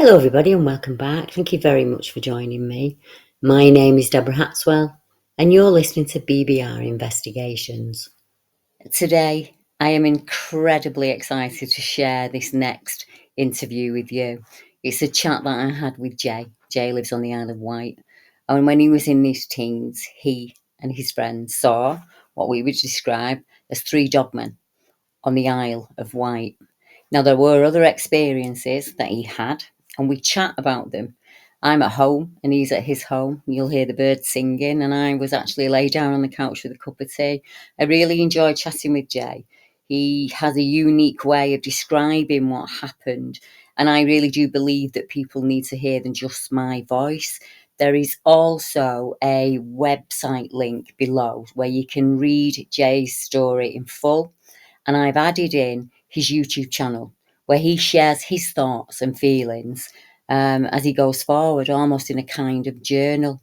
Hello everybody and welcome back. Thank you very much for joining me. My name is Deborah Hatswell and you're listening to BBR Investigations. Today I am incredibly excited to share this next interview with you. It's a chat that I had with Jay. Jay lives on the Isle of Wight, and when he was in his teens, he and his friends saw what we would describe as 3 dogmen on the Isle of Wight. Now, there were other experiences that he had, and we chat about them. I'm at home and he's at his home. You'll hear the birds singing, and I was actually laid down on the couch with a cup of tea. I really enjoyed chatting with Jay. He has a unique way of describing what happened, and I really do believe that people need to hear than just my voice. There is also a website link below where you can read Jay's story in full, and I've added in his YouTube channel where he shares his thoughts and feelings as he goes forward, almost in a kind of journal.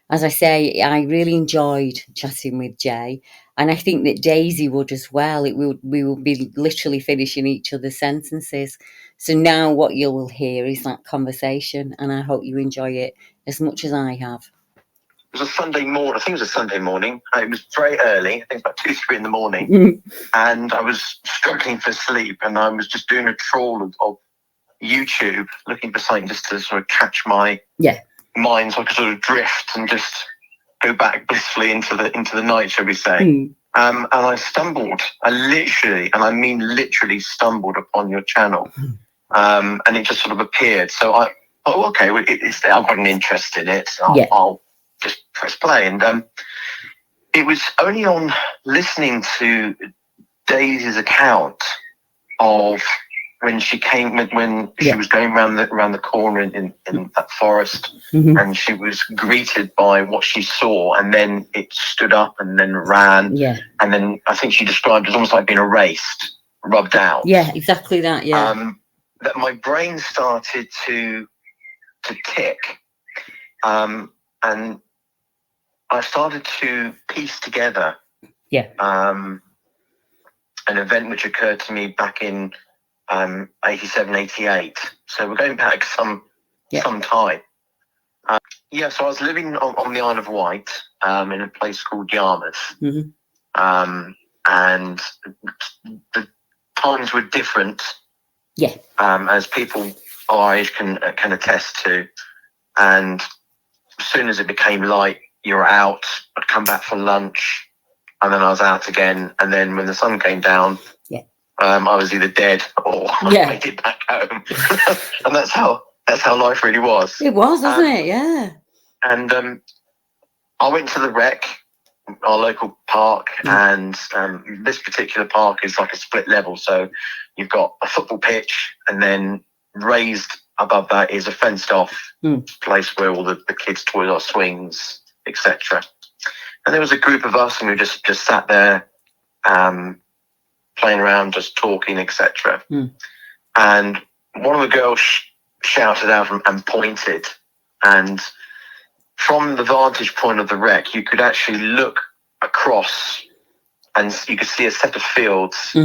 As I say, I really enjoyed chatting with Jay, and I think that Daisy would as well. We will be literally finishing each other's sentences. So now what you will hear is that conversation, and I hope you enjoy it as much as I have. It was a Sunday morning. I think it was a Sunday morning. It was very early. I think it was about 2, 3 in the morning. And I was struggling for sleep, and I was just doing a trawl of YouTube, looking for something just to sort of catch my mind, so I could sort of drift and just go back blissfully into the night, shall we say. And I stumbled. I literally, and I mean literally, stumbled upon your channel. And it just sort of appeared. So I, okay, well, I've got an interest in it. I'll just press play. And it was only on listening to Daisy's account of when she came, when she was going around the corner in that forest, and she was greeted by what she saw, and then it stood up and then ran, and then I think she described it as almost like being erased, rubbed out. Yeah, exactly that. That my brain started to tick, and I started to piece together an event which occurred to me back in 87, 88. So we're going back some time. So I was living on the Isle of Wight in a place called Yarmouth. And the times were different, as people our age can attest to. And as soon as it became light, you were out. I'd come back for lunch, and then I was out again. And then when the sun came down, I was either dead or I made it back home. And that's how life really was. It was, wasn't it? Yeah. And I went to the rec, our local park, and this particular park is like a split level. So you've got a football pitch, and then raised above that is a fenced off place where all the kids' toys are, swings, etc. And there was a group of us, and we just sat there playing around, just talking, etc. And one of the girls shouted out and pointed, and from the vantage point of the wreck, you could actually look across, and you could see a set of fields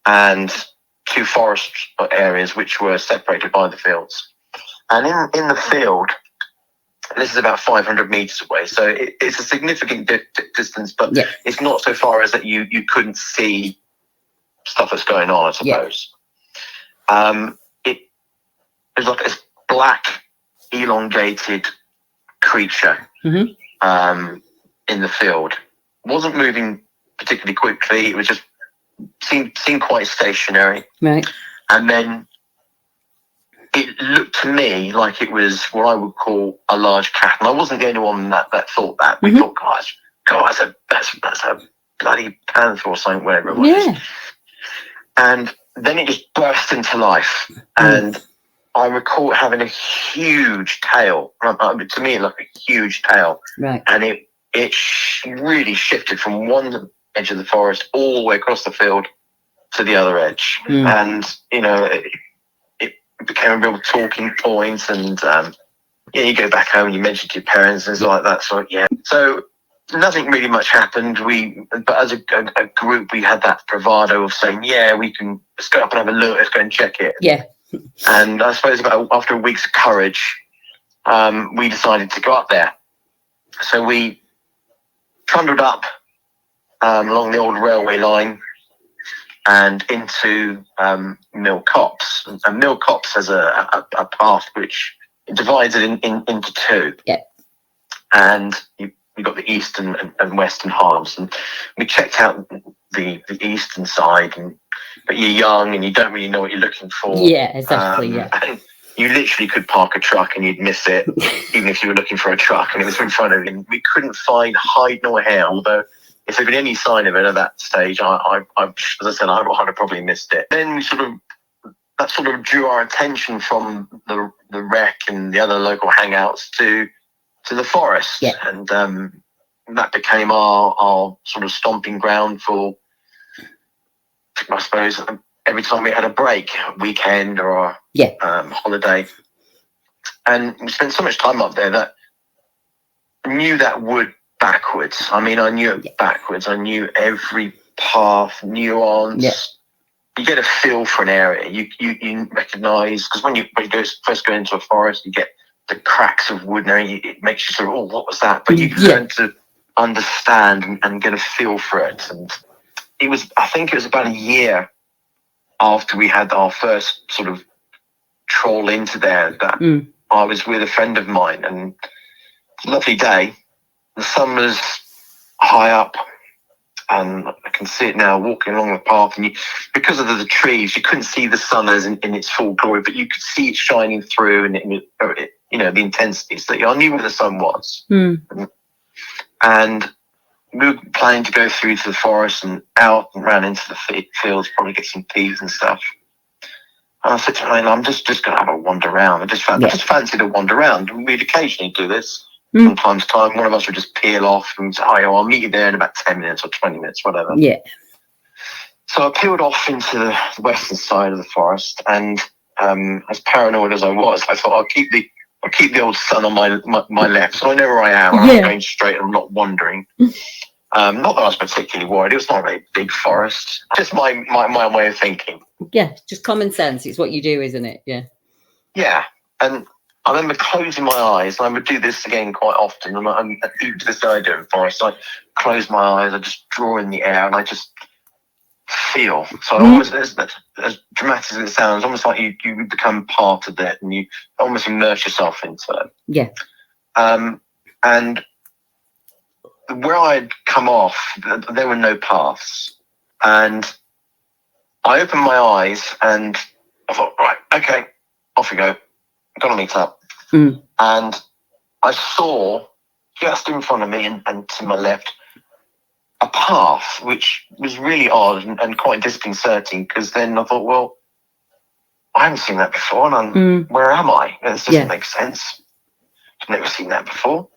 and 2 forest areas which were separated by the fields. And in the field, this is about 500 meters away, so it's a significant distance, but it's not so far as that you couldn't see stuff that's going on, I suppose. It was like this black, elongated creature in the field. Wasn't moving particularly quickly. It was just seemed quite stationary. Right. And then it looked to me like it was what I would call a large cat, and I wasn't the only one that thought that. We thought, God, that's a bloody panther or something, whatever it was. And then it just burst into life, and I recall it having a huge tail. To me, like a huge tail, and it really shifted from one edge of the forest all the way across the field to the other edge, and it became a real talking point. And you go back home and you mention to your parents and stuff like that. So nothing really much happened. But as a group, we had that bravado of saying, let's go up and have a look. Let's go and check it. And I suppose after a week's courage, we decided to go up there. So we trundled up along the old railway line and into Mill Copse. And Mill Copse has a path which divides it into two. Yeah. And you've got the eastern and western halves. And we checked out the eastern side, but you're young and you don't really know what you're looking for. Yeah, exactly. And you literally could park a truck and you'd miss it, even if you were looking for a truck and it was in front of you. We couldn't find hide nor hair, although if there'd been any sign of it at that stage, as I said, I'd have probably missed it. Then that sort of drew our attention from the wreck and the other local hangouts to the forest. Yeah. And that became our sort of stomping ground for, I suppose, every time we had a break, a weekend or a holiday. And we spent so much time up there that I knew that wood backwards. I mean, I knew it backwards. I knew every path, nuance. Yeah. You get a feel for an area. You recognise, because when you first go into a forest, you get the cracks of wood and it makes you sort of, oh, what was that? But you learn to understand and get a feel for it. And I think it was about a year after we had our first sort of troll into there that I was with a friend of mine, and it's a lovely day. The sun was high up, and I can see it now walking along the path. And because of the trees, you couldn't see the sun as in its full glory, but you could see it shining through, and the intensity. So I knew where the sun was, and we were planning to go through to the forest and out and ran into the fields, probably get some peas and stuff. And I said to Elaine, I'm just going to have a wander around. I just fancied a wander around. And we'd occasionally do this from time to time. One of us would just peel off and say, oh, I'll meet you there in about 10 minutes or 20 minutes, whatever. Yeah. So I peeled off into the western side of the forest, and as paranoid as I was, I thought I'll keep the old sun on my left, so I know where I am. I'm going straight. I'm not wandering. Not that I was particularly worried. It was not a very big forest. Just my way of thinking. Yeah, just common sense. It's what you do, isn't it? Yeah. Yeah. And I remember closing my eyes, and I would do this again quite often. And even to this day I do in forest. I close my eyes, I just draw in the air, and I just feel. So almost as dramatic as it sounds, almost like you become part of it, and you almost immerse yourself into it. Yeah. And where I'd come off, there were no paths, and I opened my eyes and I thought, right, okay, off we go. Gotta meet up. And I saw just in front of me and to my left a path which was really odd and quite disconcerting, because then I thought, well, I haven't seen that before, and where am I? This doesn't make sense. I've never seen that before.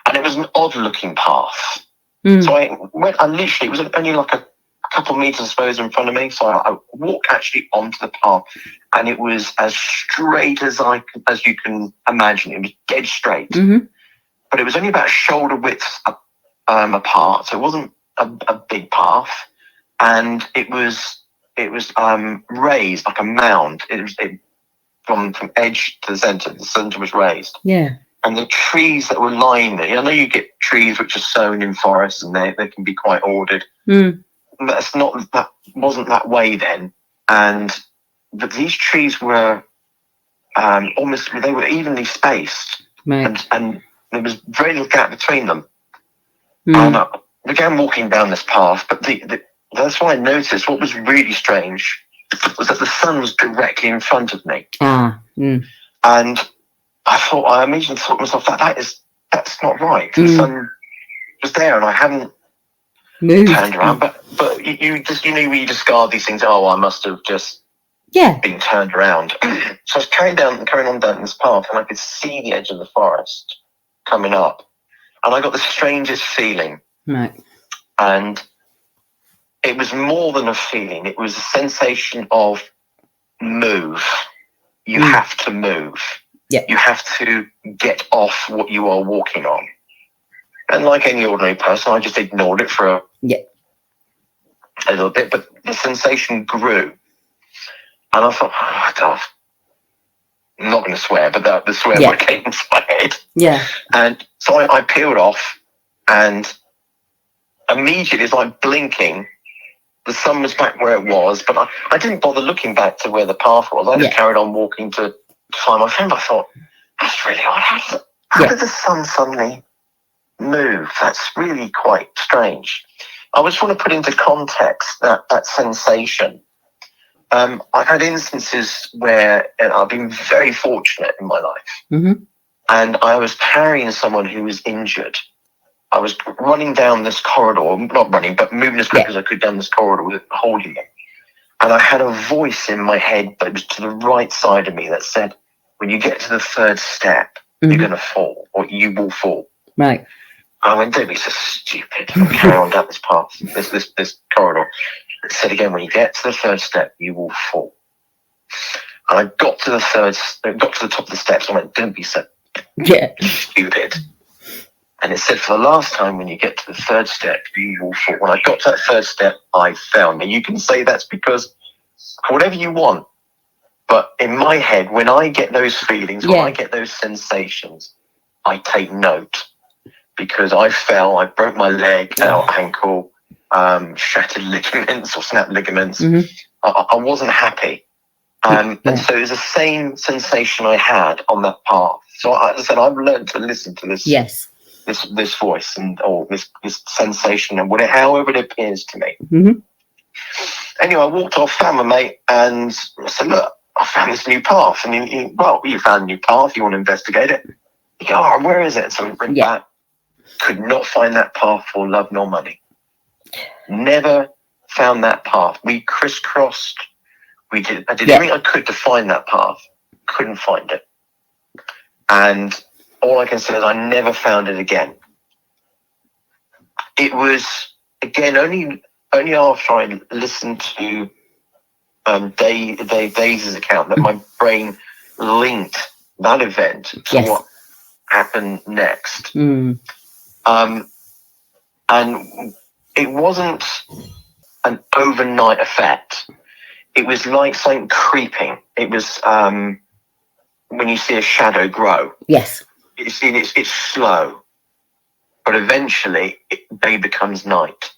And it was an odd looking path. So I went, and literally it was only like a couple of meters, I suppose, in front of me. So I walked actually onto the path, and it was as straight as you can imagine. It was dead straight, but it was only about shoulder width apart. So it wasn't a big path, and it was raised like a mound. From edge to the center. The center was raised. Yeah. And the trees that were lying there, I know you get trees which are sown in forests, and they can be quite ordered. That wasn't that way then. But these trees were they were evenly spaced, and there was very little gap between them. And I began walking down this path, but that's what I noticed. What was really strange was that the sun was directly in front of me. And I immediately thought to myself, that's not right. The sun was there, and I hadn't turned around. But you discard these things. Oh, I must have just been turned around. So I was carrying on down this path, and I could see the edge of the forest coming up, and I got the strangest feeling. Right. And it was more than a feeling. It was a sensation of move. You have to move. Yeah. You have to get off what you are walking on. And like any ordinary person, I just ignored it for a little bit, but the sensation grew. And I thought, I'm not going to swear, but the swear Yeah. word came into my head. Yeah. And so I peeled off, and immediately, it's like blinking, the sun was back where it was, but I didn't bother looking back to where the path was. I just carried on walking to find my friend. I thought, that's really odd. How did the sun suddenly move? That's really quite strange. I just want to put into context that sensation. I've had instances where, and I've been very fortunate in my life, and I was carrying someone who was injured. I was running down this corridor, not running, but moving as quick as I could down this corridor, holding them. And I had a voice in my head, but it was to the right side of me, that said, when you get to the third step, you're going to fall, or you will fall. Right. I went, don't be so stupid. I'll carry on down this path, this corridor. It said again, when you get to the third step, you will fall. And I got to the top of the steps. I went, don't be so stupid. And it said, for the last time, when you get to the third step, you will fall. When I got to that third step, I fell. Now, you can say that's because whatever you want. But in my head, when I get those feelings, when I get those sensations, I take note. Because I fell, I broke my leg, ankle, shattered ligaments or snapped ligaments. I wasn't happy. And so it was the same sensation I had on that path. So as I said, I've learned to listen to this. Yes. This voice or this sensation and however it appears to me. Anyway, I walked off, found my mate, and I said, look, I found this new path. And you found a new path, you want to investigate it? You go, oh, where is it? So I went back, could not find that path for love nor money. Never found that path. We crisscrossed. I did everything I could to find that path. Couldn't find it. And all I can say is I never found it again. It was, again, only after I listened to Dave Days' account that my brain linked that event to what happened next. And it wasn't an overnight effect. It was like something creeping. It was when you see a shadow grow. Yes. It's slow, but eventually day becomes night.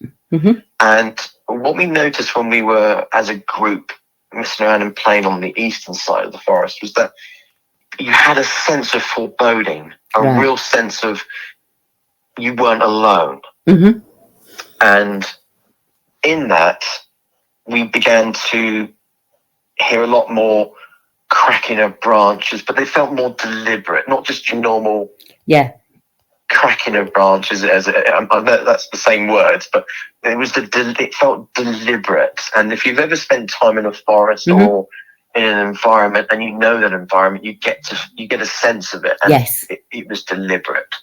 And what we noticed when we were, as a group, messing around and playing on the eastern side of the forest, was that you had a sense of foreboding, a real sense of you weren't alone. And in that, we began to hear a lot more cracking of branches, but they felt more deliberate, not just your normal cracking of branches. I know that's the same words, but it felt deliberate. And if you've ever spent time in a forest or in an environment, and you know that environment, you get a sense of it. And it was deliberate.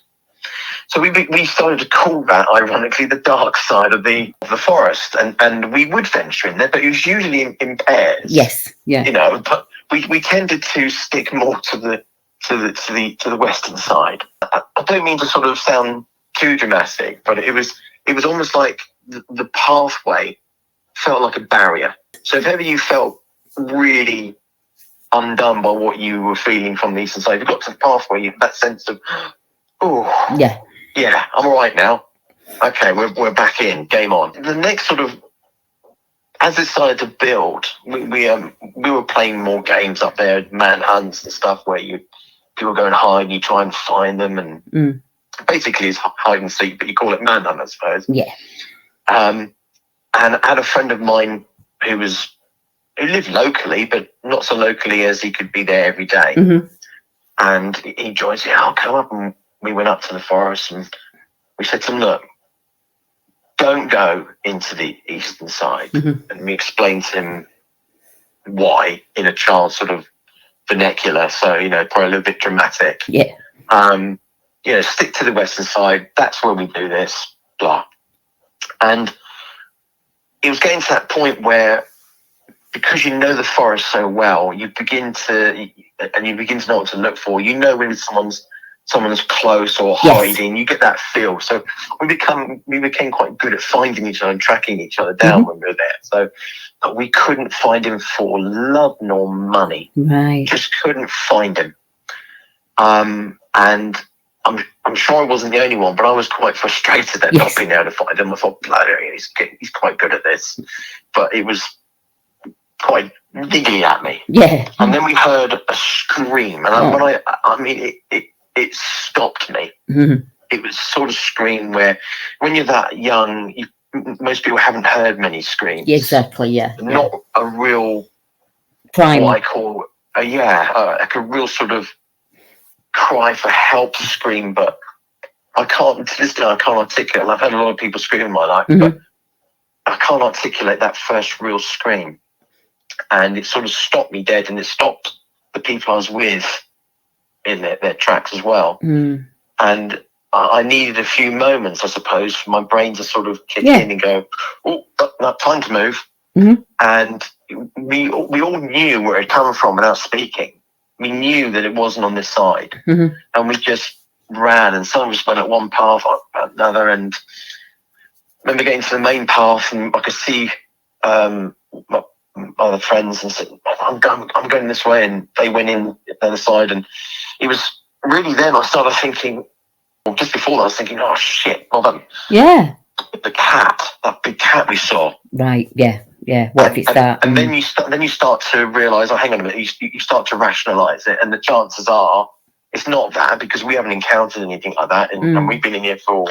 So we started to call that, ironically, the dark side of the forest, and we would venture in there, but it was usually in pairs. But we tended to stick more to the western side. I don't mean to sort of sound too dramatic, but it was almost like the pathway felt like a barrier. So if ever you felt really undone by what you were feeling from the eastern side, you got to the pathway, you had that sense of, I'm all right now. Okay, we're back in, game on. The next sort of, as it started to build, we were playing more games up there, manhunts and stuff, where people go and hide and you try and find them, and basically it's hide and seek, but you call it manhunt, I suppose. And I had a friend of mine who lived locally, but not so locally as he could be there every day. And he joined, I'll come up, and we went up to the forest, and we said to him, look, don't go into the eastern side. And we explained to him why in a child's sort of vernacular, so, probably a little bit dramatic. Stick to the western side, that's where we do this, blah. And it was getting to that point where, because you know the forest so well, you begin to know what to look for. You know when someone's someone's close or hiding. You get that feel. So we became quite good at finding each other and tracking each other down when we were there. So but we couldn't find him for love nor money. Right. Just couldn't find him. And I'm sure I wasn't the only one, but I was quite frustrated at not being able to find him. I thought, bloody, he's quite good at this. But it was quite niggly at me. Yeah. And then we heard a scream. And it stopped me. Mm-hmm. It was sort of scream where when you're that young, most people haven't heard many screams. Exactly, yeah. Not a real, prime. what I call, like a real sort of cry for help scream, but I can't, to this day, I can't articulate. I've had a lot of people scream in my life, but I can't articulate that first real scream. And it sort of stopped me dead, and it stopped the people I was with in their tracks as well. Mm. And I needed a few moments, I suppose, for my brain to sort of kick in and go, oh, not time to move. Mm-hmm. And we all knew where it had come from without speaking. We knew that it wasn't on this side. Mm-hmm. And we just ran, and some of us went at one path, another. And I remember getting to the main path, and I could see my other friends and said, I'm going this way. And they went in the other side. And it was really then I started thinking, well, just before that, I was thinking, oh, shit. Well, the cat, that big cat we saw. Right, yeah. What if it's that? And then you start to realise, oh, hang on a minute, you start to rationalise it, and the chances are it's not that, because we haven't encountered anything like that, and we've been in here for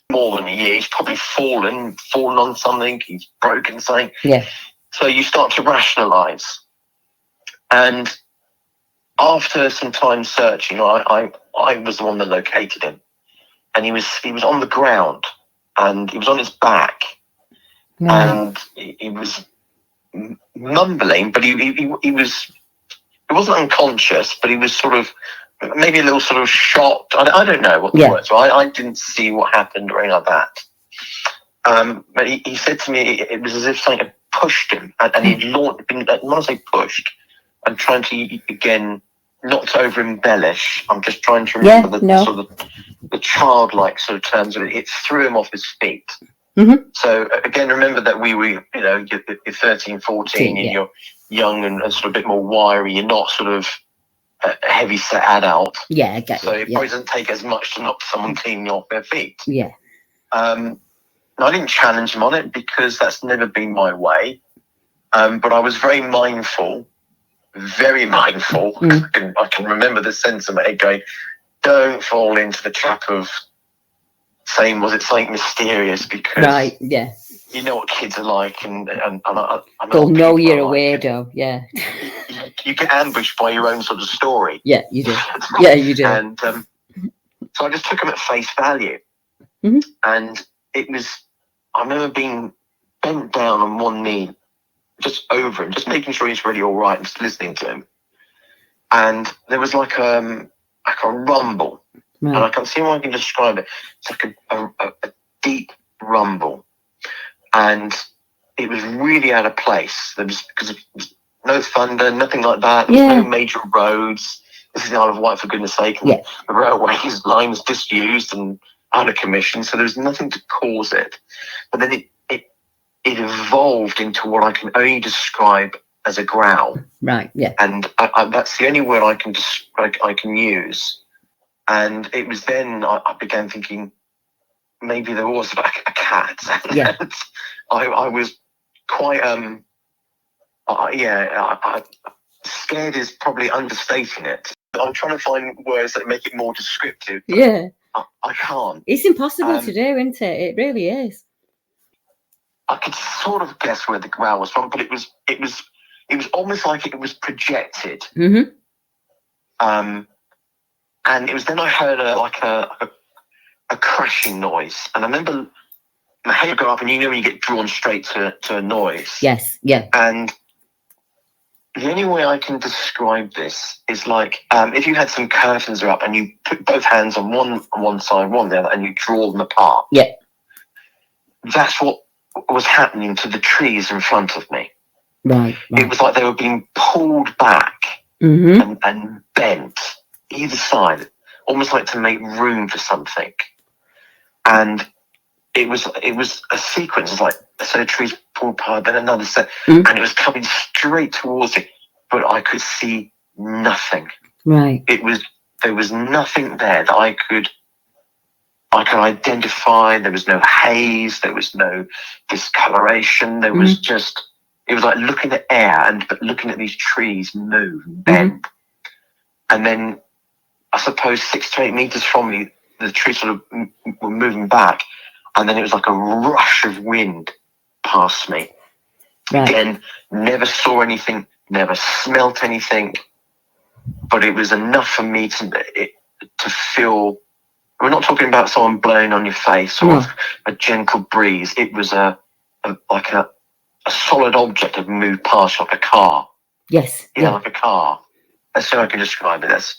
more than a year. He's probably fallen on something, he's broken something. Yeah. So you start to rationalise. And after some time searching, I was the one that located him. And he was on the ground, and he was on his back. And he was mumbling, but he wasn't unconscious, but he was sort of maybe a little sort of shocked. I don't know what the words were. I didn't see what happened or anything like that. But he said to me, it was as if something had pushed him, and he'd been, when I say pushed, I'm trying to, again, not to over embellish. I'm just trying to remember sort of the childlike sort of terms of it. It threw him off his feet. Mm-hmm. So again, remember that we were, you're 13, 14, and you're young and sort of a bit more wiry. You're not sort of a heavy set adult. Yeah, I get so it. It probably doesn't take as much to knock someone clean off their feet. Yeah. I didn't challenge him on it, because that's never been my way. But I was very mindful. I can remember the sense of my head going, don't fall into the trap of saying, was it something mysterious? Because you know what kids are like, and I they'll know you're a weirdo. Yeah, you get ambushed by your own sort of story. Yeah, you do. Yeah, you do. And so I just took him at face value, and it was. I remember being bent down on one knee, just over him, just making sure he's really all right, and just listening to him. And there was like a rumble. Right. And I can't see how I can describe it. It's like a deep rumble. And it was really out of place. There was, because there was no thunder, nothing like that. There was no major roads. This is the Isle of Wight, for goodness sake. And the railway line was disused and out of commission, so there was nothing to cause it. But then it evolved into what I can only describe as a growl. Right, yeah. And that's the only word I can use. And it was then I began thinking maybe there was a cat. Yeah. And I was quite scared is probably understating it. I'm trying to find words that make it more descriptive. Yeah. I can't. It's impossible to do, isn't it? It really is. I could sort of guess where the growl was from, but it was almost like it was projected. Mm-hmm. And it was then I heard a crashing noise, and I remember my head would go up, and you know when you get drawn straight to a noise. Yes. Yeah. And the only way I can describe this is like if you had some curtains up and you put both hands on one side, one the other, and you draw them apart. Yeah. That's what was happening to the trees in front of me. Right. It was like they were being pulled back and bent either side almost like to make room for something. And it was a sequence of like a set of trees pulled apart, then another set, and it was coming straight towards it, but I could see nothing. Right. There was nothing there that I could identify. There was no haze. There was no discoloration. There was just, it was like looking at air but looking at these trees move and bend. And then I suppose 6 to 8 meters from me, the trees sort of were moving back. And then it was like a rush of wind past me. Right. Again, never saw anything, never smelt anything, but it was enough for me to feel. We're not talking about someone blowing on your face or a gentle breeze. It was like a solid object that moved past, like a car. Yes. Yeah, like a car. That's how I can describe it.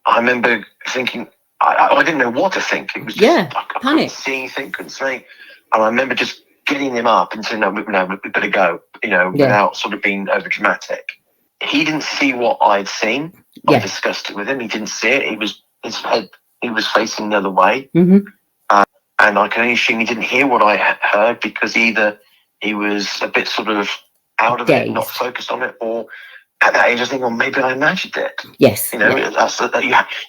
I remember thinking, I didn't know what to think. It was just I couldn't see anything, couldn't say. And I remember just getting him up and saying, no, we better go, without sort of being over dramatic. He didn't see what I'd seen. I discussed it with him. He didn't see it. He was facing the other way. And I can only assume he didn't hear what I heard, because either he was a bit sort of out of it, not focused on it, or at that age I was thinking, maybe I imagined it. Yes. That's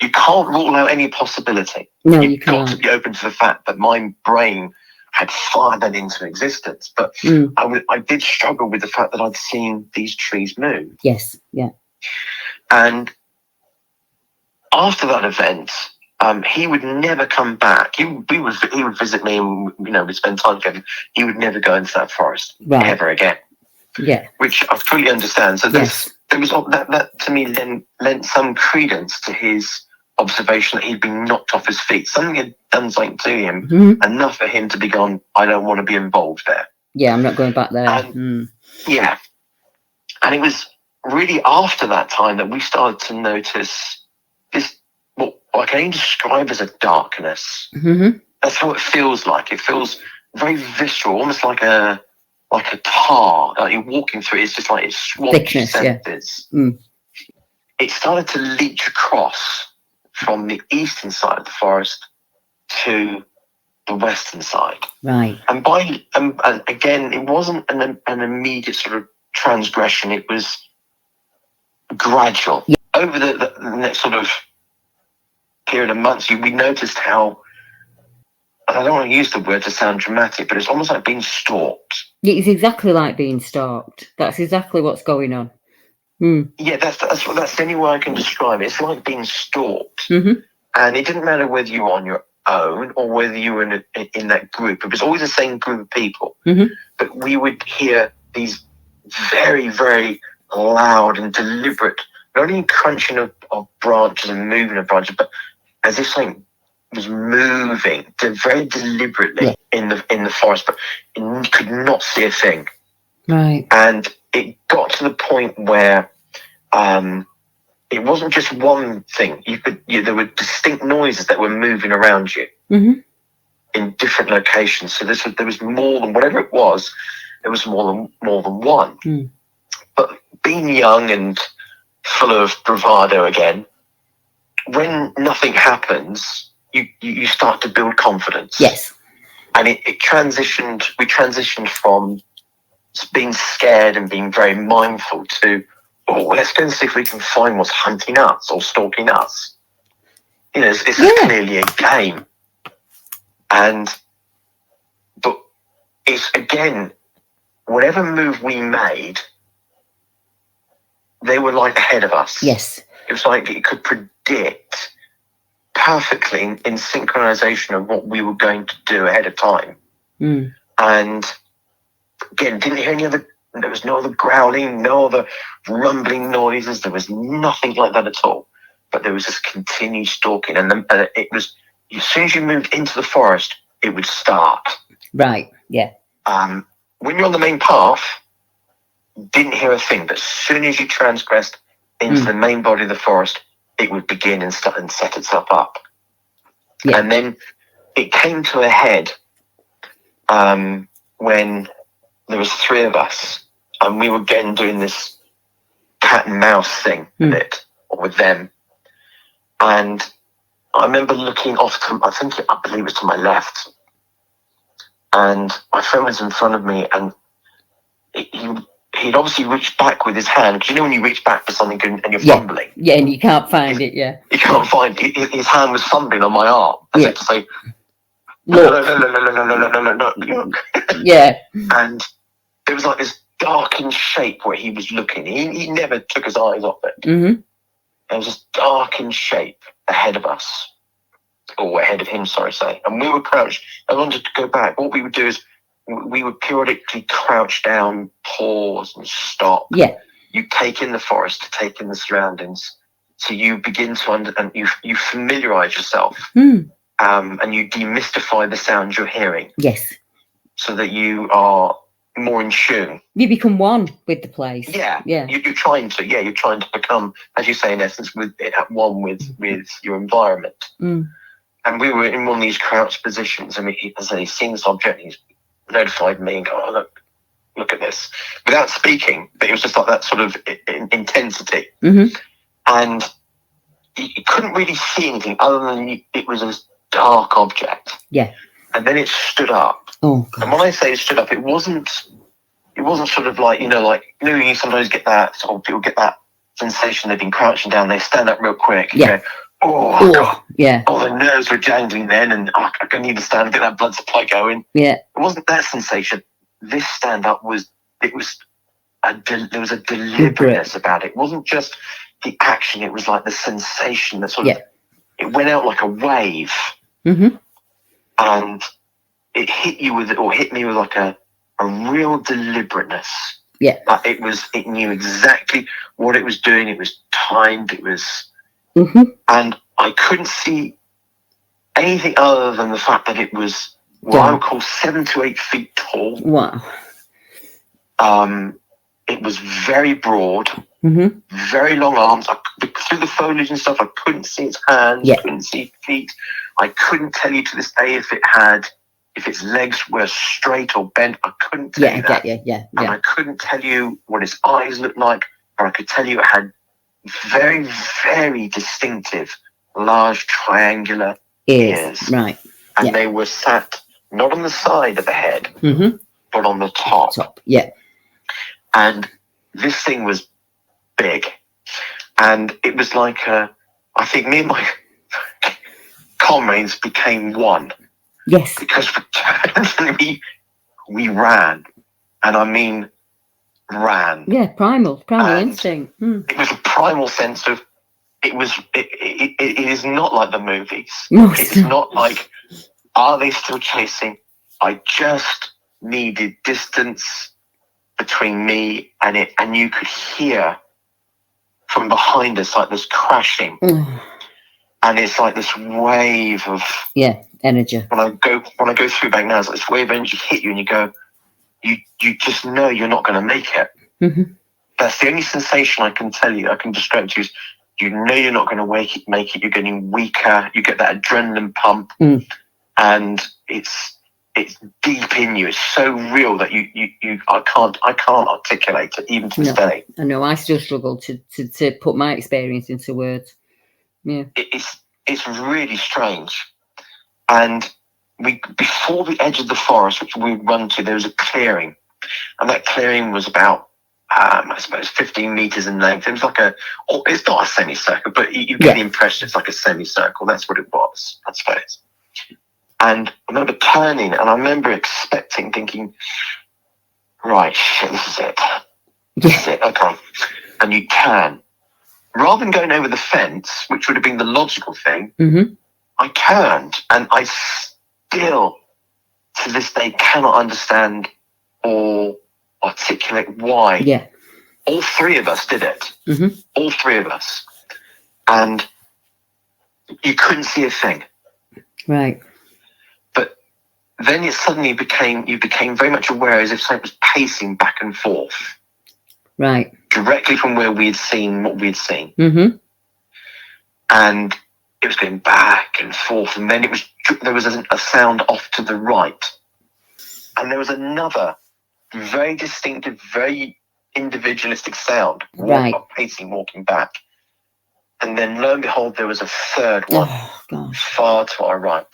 you can't rule out any possibility. No, You've got to be open to the fact that my brain had fired that into existence. But I did struggle with the fact that I'd seen these trees move. Yes. Yeah. And after that event, he would never come back. He would visit me, and we'd spend time together. He would never go into that forest ever again. Yeah, which I fully understand. So there was that to me then lent some credence to his observation that he'd been knocked off his feet. Something had done something to him, enough for him to be gone, I don't want to be involved there. Yeah, I'm not going back there. Yeah, and it was really after that time that we started to notice this, what I can only describe as a darkness. That's how it feels like. It feels very visceral, almost like a tar. Like you're walking through it, it's just like it swamps your senses. It started to leach across from the eastern side of the forest to the western side. Right. And and again, it wasn't an immediate sort of transgression. It was gradual. Yeah. Over the next sort of period of months, we noticed how, and I don't want to use the word to sound dramatic, but it's almost like being stalked. It's exactly like being stalked. That's exactly what's going on. Yeah, that's the only way I can describe it. It's like being stalked. And it didn't matter whether you were on your own or whether you were in that group. It was always the same group of people. But we would hear these very, very loud and deliberate, not only crunching of branches and moving of branches, but as if something was moving very deliberately in the forest, but you could not see a thing. Right. And it got to the point where it wasn't just one thing. There were distinct noises that were moving around you in different locations. So there was more than whatever it was. There was more than one. But being young and full of bravado again, when nothing happens, you start to build confidence. Yes. And we transitioned from being scared and being very mindful to, let's go and see if we can find what's hunting us or stalking us. It's clearly a game. But it's, again, whatever move we made, they were like ahead of us. Yes. It was like it could predict perfectly in synchronization of what we were going to do ahead of time. And again, didn't hear there was no other growling, no other rumbling noises. There was nothing like that at all. But there was this continued stalking. And it was, as soon as you moved into the forest, it would start. Right, yeah. When you're on the main path, didn't hear a thing. But as soon as you transgressed into the main body of the forest, it would begin and set itself up. Yeah. And then it came to a head when there was 3 of us, and we were again doing this cat and mouse thing with them. And I remember looking off to, I believe it was to my left, and my friend was in front of me, and he'd obviously reached back with his hand, because you know when you reach back for something and you're fumbling. Yeah, and you can't find it, yeah. You can't find it. His hand was fumbling on my arm, as if to say, look. No. Yeah. And there was like this darkened shape where he was looking. He never took his eyes off it. Mm-hmm. There was this darkened shape ahead of us, or ahead of him, sorry, say. And we were crouched. I wanted to go back. What we would do is we would periodically crouch down, pause, and stop. Yeah. You take in the forest, take in the surroundings. So you begin to and you familiarize yourself, and you demystify the sounds you're hearing. Yes. So that you are more in tune. You become one with the place. Yeah. Yeah. You're trying to. Yeah, you're trying to become, as you say, in essence, at one with your environment. Mm. And we were in one of these crouched positions. I mean, as he's seen this object, he's notified me and go, "Oh, look at this," without speaking. But it was just like that sort of intensity. Mm-hmm. And you couldn't really see anything other than it was a dark object. Yeah. And then it stood up. Oh, God. And when I say it stood up, it wasn't sort of like, you sometimes get that, sort of people get that sensation they've been crouching down, they stand up real quick. Yeah. Go, oh, God. Yeah. Oh, the nerves were jangling then, and I need to stand and get that blood supply going. Yeah. It wasn't that sensation. This stand up there was a deliberateness about it. It wasn't just the action, it was like the sensation that sort of, it went out like a wave. Mm-hmm. And it hit me with like a real deliberateness. Yeah. It knew exactly what it was doing. It was timed. It was, and I couldn't see anything other than the fact that it was what I would call 7 to 8 feet tall. Wow. It was very broad, very long arms. Through the foliage and stuff, I couldn't see its hands. I couldn't see feet. I couldn't tell you to this day if its legs were straight or bent. I couldn't tell you that. Yeah. And I couldn't tell you what its eyes looked like, or I could tell you it had very, very distinctive, large, triangular ears. Right. And they were sat not on the side of the head, but on the top. Yeah. And this thing was big. And it was like, I think me and my comrades became one. Yes. Because we ran. And I mean, ran. Yeah, primal instinct. It was a primal sense of, it is not like the movies. No, it's not like, are they still chasing? I just needed distance between me and it, and you could hear from behind us like this crashing, and it's like this wave of energy. When I go through back now, it's like this wave of energy hit you, and you go, you just know you're not going to make it. That's the only sensation I can describe to you. Is you know you're not going to make it. You're getting weaker. You get that adrenaline pump, and it's deep in you. It's so real that I can't articulate it even to this day. I know. I still struggle to put my experience into words. Yeah, it's really strange. And before the edge of the forest, which we run to, there was a clearing, and that clearing was about I suppose 15 meters in length. It was it's not a semicircle, but you get the impression it's like a semicircle. That's what it was, I suppose. And I remember turning, and I remember thinking, right, shit, this is it. This is it, okay. And you turn. Rather than going over the fence, which would have been the logical thing, I turned, and I still, to this day, cannot understand or articulate why. Yeah. All three of us did it. All three of us. And you couldn't see a thing. Right. Then it suddenly you became very much aware as if something was pacing back and forth. Right. Directly from where we had seen what we had seen. And it was going back and forth. And then there was a sound off to the right. And there was another very distinctive, very individualistic sound. Right. Pacing, walking back. And then lo and behold, there was a third one far to our right.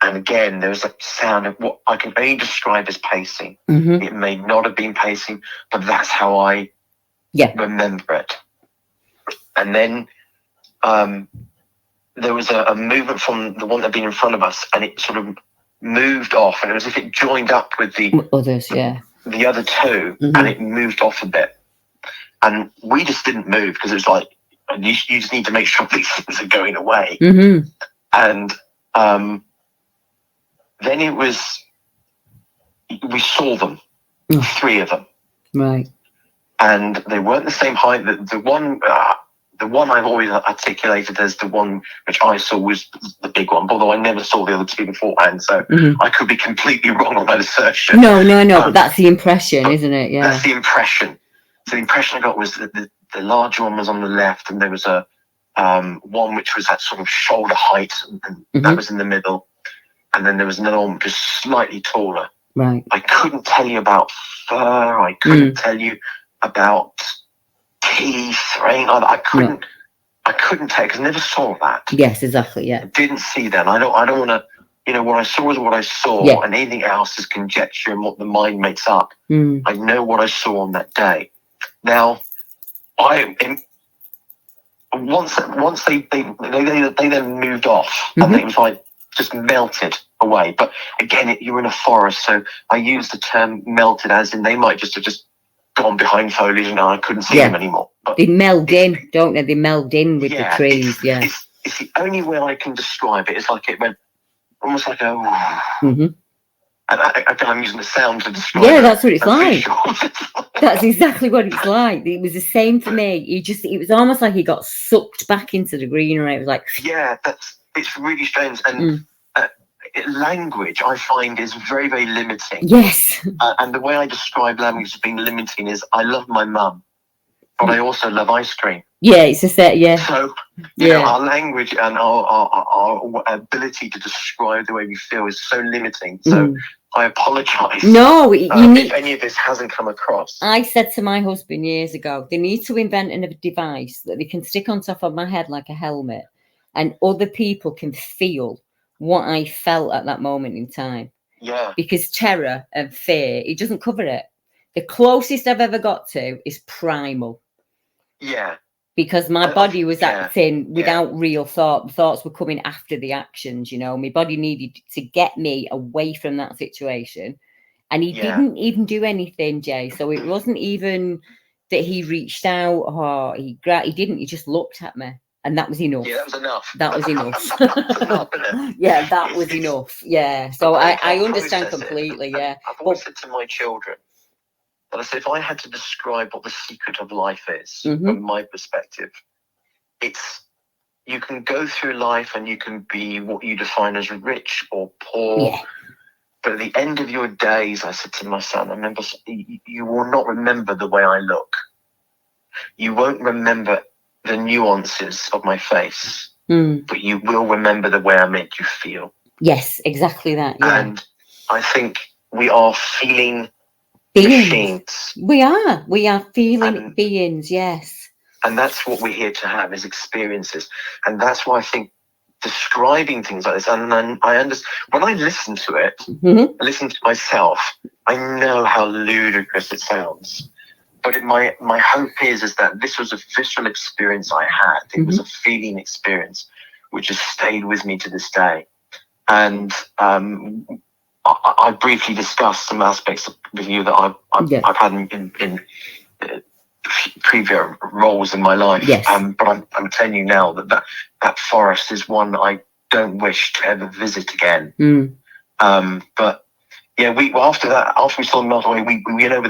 And again, there was a sound of what I can only describe as pacing. It may not have been pacing, but that's how I remember it. And then there was a movement from the one that had been in front of us, and it sort of moved off, and it was as if it joined up with the others, the other two, and it moved off a bit. And we just didn't move because it was like, you just need to make sure these things are going away. And then it was, we saw them, 3 of them. Right. And they weren't the same height. The one I've always articulated as the one which I saw was the big one, although I never saw the other 2 beforehand, so I could be completely wrong on that assertion. No, but that's the impression, isn't it? Yeah. That's the impression. So the impression I got was that the larger one was on the left, and there was a one which was at sort of shoulder height, and that was in the middle. And then there was another one which was slightly taller. Right. I couldn't tell you about fur. I couldn't tell you about teeth or anything like that. I couldn't tell because I never saw that. Yes, exactly. Yeah. I didn't see that. I don't want to. What I saw is what I saw, and anything else is conjecture and what the mind makes up. I know what I saw on that day. Now, once they then moved off, and it was like just melted away. But again, you're in a forest, so I use the term melted as in they might just have just gone behind foliage and I couldn't see them anymore. But they meld in, don't they? They meld in with the trees. It's the only way I can describe it. It's like it went almost like a. And I'm using the sound to describe. Yeah, that's what it's like. That's exactly what it's like. It was the same for me. It was almost like he got sucked back into the greenery. It was like. Yeah, it's really strange. And language, I find, is very, very limiting. Yes. And the way I describe language as being limiting is I love my mum, but I also love ice cream. Yeah, it's a set, So, you know, our language and our ability to describe the way we feel is so limiting. So I apologise. No, if any of this hasn't come across. I said to my husband years ago, they need to invent a device that they can stick on top of my head like a helmet, and other people can feel what I felt at that moment in time. Yeah. Because terror and fear, it doesn't cover it. The closest I've ever got to is primal. Yeah. Because my body was acting without real thought. The thoughts were coming after the actions, you know. My body needed to get me away from that situation. And he didn't even do anything, Jay. So it wasn't even that he reached out or he didn't. He just looked at me. And that was enough. Yeah, that was enough. That was enough. Yeah, that was enough. Yeah. So I understand completely. Yeah. I've always said to my children, but I said, if I had to describe what the secret of life is, from my perspective, it's you can go through life and you can be what you define as rich or poor. Yeah. But at the end of your days, I said to my son, I remember, you will not remember the way I look. You won't remember the nuances of my face, but you will remember the way I made you feel. Yes, exactly that. Yeah. And I think we are feeling beings. We are feeling beings, yes. And that's what we're here to have, is experiences. And that's why I think describing things like this, and I understand, when I listen to it, I listen to myself, I know how ludicrous it sounds. But my hope is that this was a visceral experience I had. It was a feeling experience, which has stayed with me to this day. And I briefly discussed some aspects with you that I've had in previous roles in my life. Yes. But I'm telling you now that forest is one that I don't wish to ever visit again. But yeah, after we saw them melt away, we went over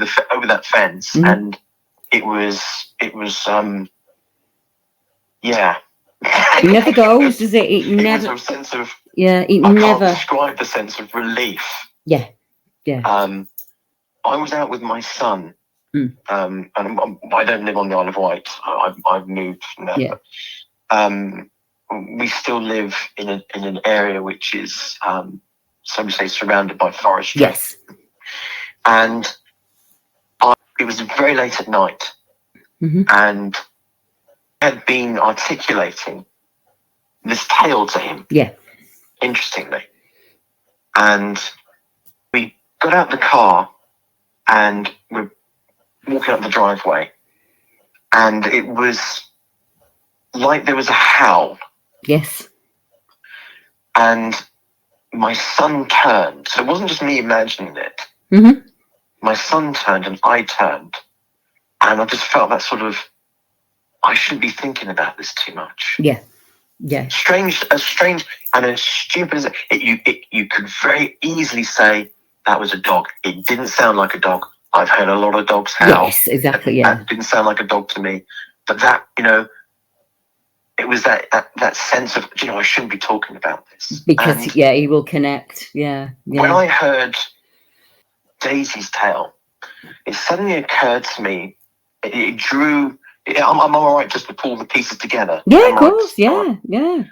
that fence, and it was yeah. It never goes, does it? It never. Was a sense of it I never. can't describe the sense of relief. Yeah. I was out with my son, and I don't live on the Isle of Wight. I've moved from there. Yeah. But, we still live in an area which is, some say, surrounded by forestry. Yes. And it was very late at night, and had been articulating this tale to him. Yeah. Interestingly. And we got out the car and we're walking up the driveway. And it was like there was a howl. Yes. And my son turned. So it wasn't just me imagining it. Mm-hmm. My son turned and I turned. And I just felt that sort of, I shouldn't be thinking about this too much. Yeah. Yeah. Strange and as stupid as you could very easily say that was a dog. It didn't sound like a dog. I've heard a lot of dogs howl. Yes, exactly. Yeah. That didn't sound like a dog to me. But that, it was that sense of, I shouldn't be talking about this. Because, and he will connect. Yeah. When I heard Daisy's tale, it suddenly occurred to me, it drew, I'm all right just to pull the pieces together. Yeah, of course. Yeah. Yeah.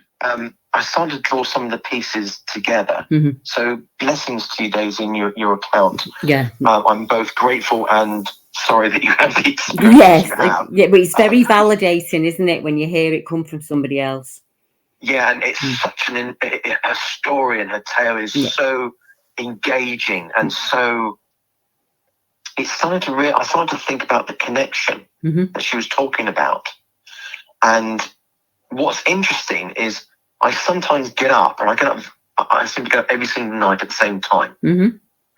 I started to draw some of the pieces together. Mm-hmm. So blessings to you, Daisy, in your account. Yeah. I'm both grateful and sorry that you had the experience. Yes. Yeah, but it's very validating, isn't it, when you hear it come from somebody else? Yeah, and it's such her story and her tale is so engaging and so. I started to think about the connection that she was talking about. And what's interesting is I sometimes get up, and I seem to get up every single night at the same time,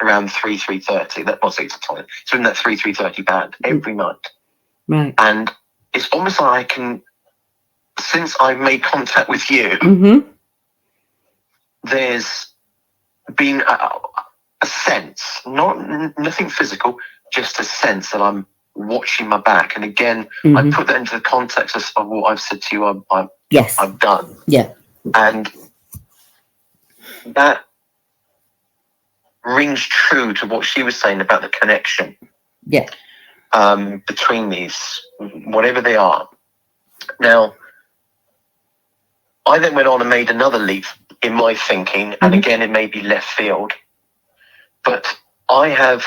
around 3:30. That was 6 time. So in that 3:30 band every night. Right. And it's almost like since I've made contact with you, there's been a sense, nothing physical, just a sense that I'm watching my back. And again, I put that into the context of what I've said to you. I've done. Yeah. And that rings true to what she was saying about the connection. Yeah. Between these, whatever they are. Now, I then went on and made another leap in my thinking, and again, it may be left field, but I have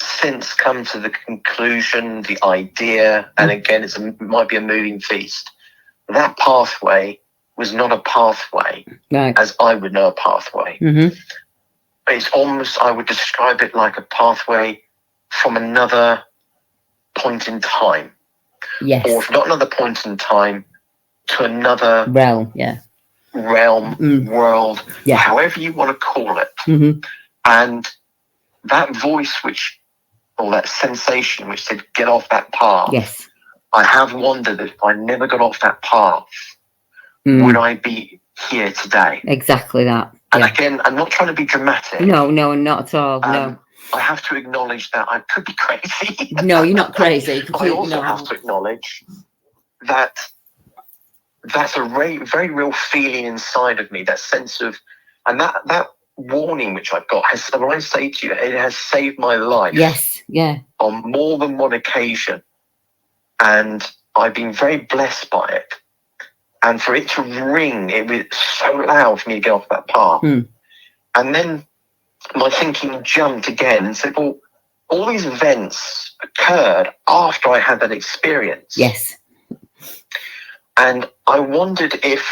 since come to the conclusion, the idea, and again, it might be a moving feast. That pathway was not a pathway, as I would know a pathway. It's almost, I would describe it like a pathway from another point in time. Yes. Or if not another point in time, to another realm. Yeah. World, however you want to call it. And that voice or that sensation which said, get off that path. Yes. I have wondered if I never got off that path, would I be here today? Exactly that. And again, I'm not trying to be dramatic. No, not at all. No. I have to acknowledge that I could be crazy. No, you're not crazy. I also have to acknowledge that that's a very real feeling inside of me, that sense of, and that warning which I've got has, when I say to you, it has saved my life. Yes, yeah. On more than one occasion. And I've been very blessed by it. And for it to ring, it was so loud for me to get off that path. And then my thinking jumped again and said, well, all these events occurred after I had that experience. Yes. And I wondered if,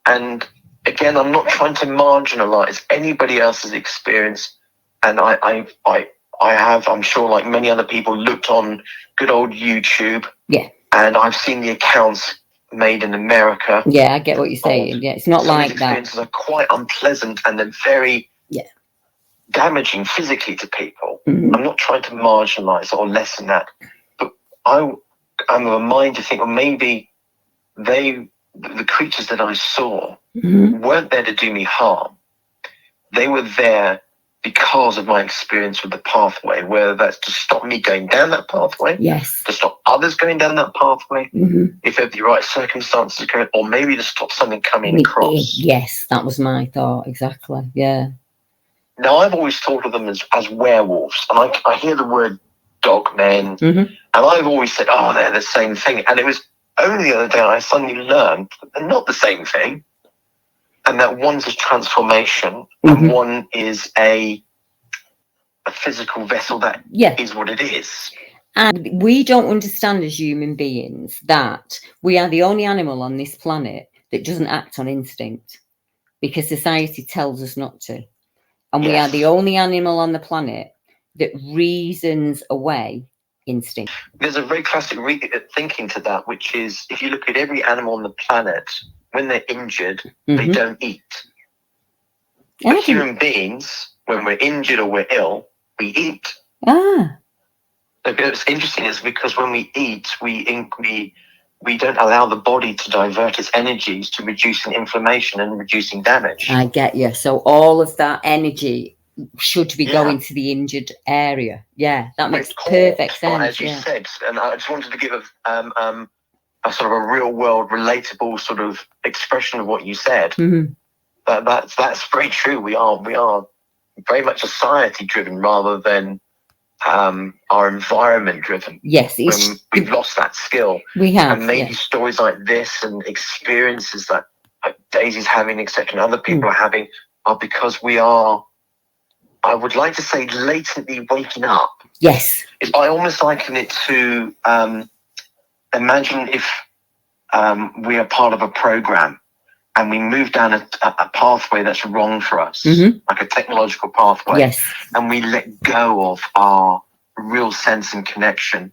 and again, I'm not trying to marginalize anybody else's experience. And I have, I'm sure, like many other people, looked on good old YouTube. Yeah. And I've seen the accounts made in America. Yeah, I get what you're saying. Yeah, it's not like that. Experiences are quite unpleasant and they're very damaging physically to people. I'm not trying to marginalize or lessen that, but I'm of a mind to think, well, maybe the creatures that I saw weren't there to do me harm. They were there because of my experience with the pathway, whether that's to stop me going down that pathway, to stop others going down that pathway, if there are the right circumstances, or maybe to stop something coming across. Yes, that was my thought, exactly, yeah. Now, I've always thought of them as werewolves, and I hear the word dogmen, and I've always said, oh, they're the same thing. And it was only the other day I suddenly learned that they're not the same thing, and that one's a transformation, and one is a physical vessel that is what it is. And we don't understand as human beings that we are the only animal on this planet that doesn't act on instinct, because society tells us not to. And we are the only animal on the planet that reasons away instinct. There's a very classic thinking to that, which is if you look at every animal on the planet, when they're injured, they don't eat. But human beings, when we're injured or we're ill, we eat. It's interesting is because when we eat, we don't allow the body to divert its energies to reducing inflammation and reducing damage. I get you. So all of that energy should be going to the injured area. Yeah, that makes perfect sense. As you said, and I just wanted to give a sort of a real world relatable sort of expression of what you said. That's very true. We are very much society driven rather than our environment driven. Yes, we've lost that skill. We have, and maybe stories like this and experiences that Daisy's having, etc., and other people are having, are because we are, I would like to say, latently waking up. Yes. I almost liken it to imagine if we are part of a program and we move down a pathway that's wrong for us, like a technological pathway, and we let go of our real sense and connection.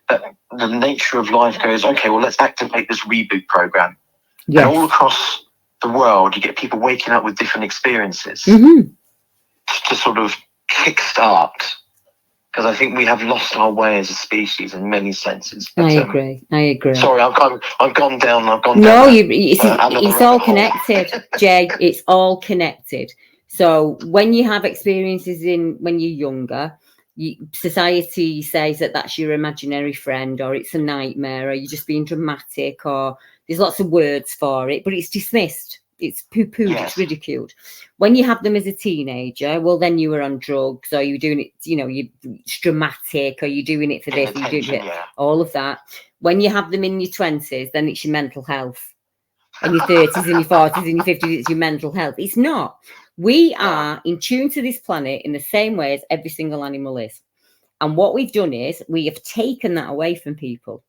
That the nature of life goes, okay, well, let's activate this reboot program. And all across the world, you get people waking up with different experiences to sort of kickstart. Because I think we have lost our way as a species in many senses. But, I agree. Sorry, I've gone down. No, it's all connected, Jay. It's all connected. So when you have experiences when you're younger, society says that that's your imaginary friend, or it's a nightmare, or you're just being dramatic, or there's lots of words for it, but it's dismissed. It's poo-pooed, it's ridiculed. When you have them as a teenager, well, then you were on drugs, or you're doing it, you're dramatic, or you're doing it for this, you're doing it, all of that. When you have them in your 20s, then it's your mental health. In your 30s, in your 40s, in your 50s, it's your mental health. It's not. We are in tune to this planet in the same way as every single animal is. And what we've done is we have taken that away from people.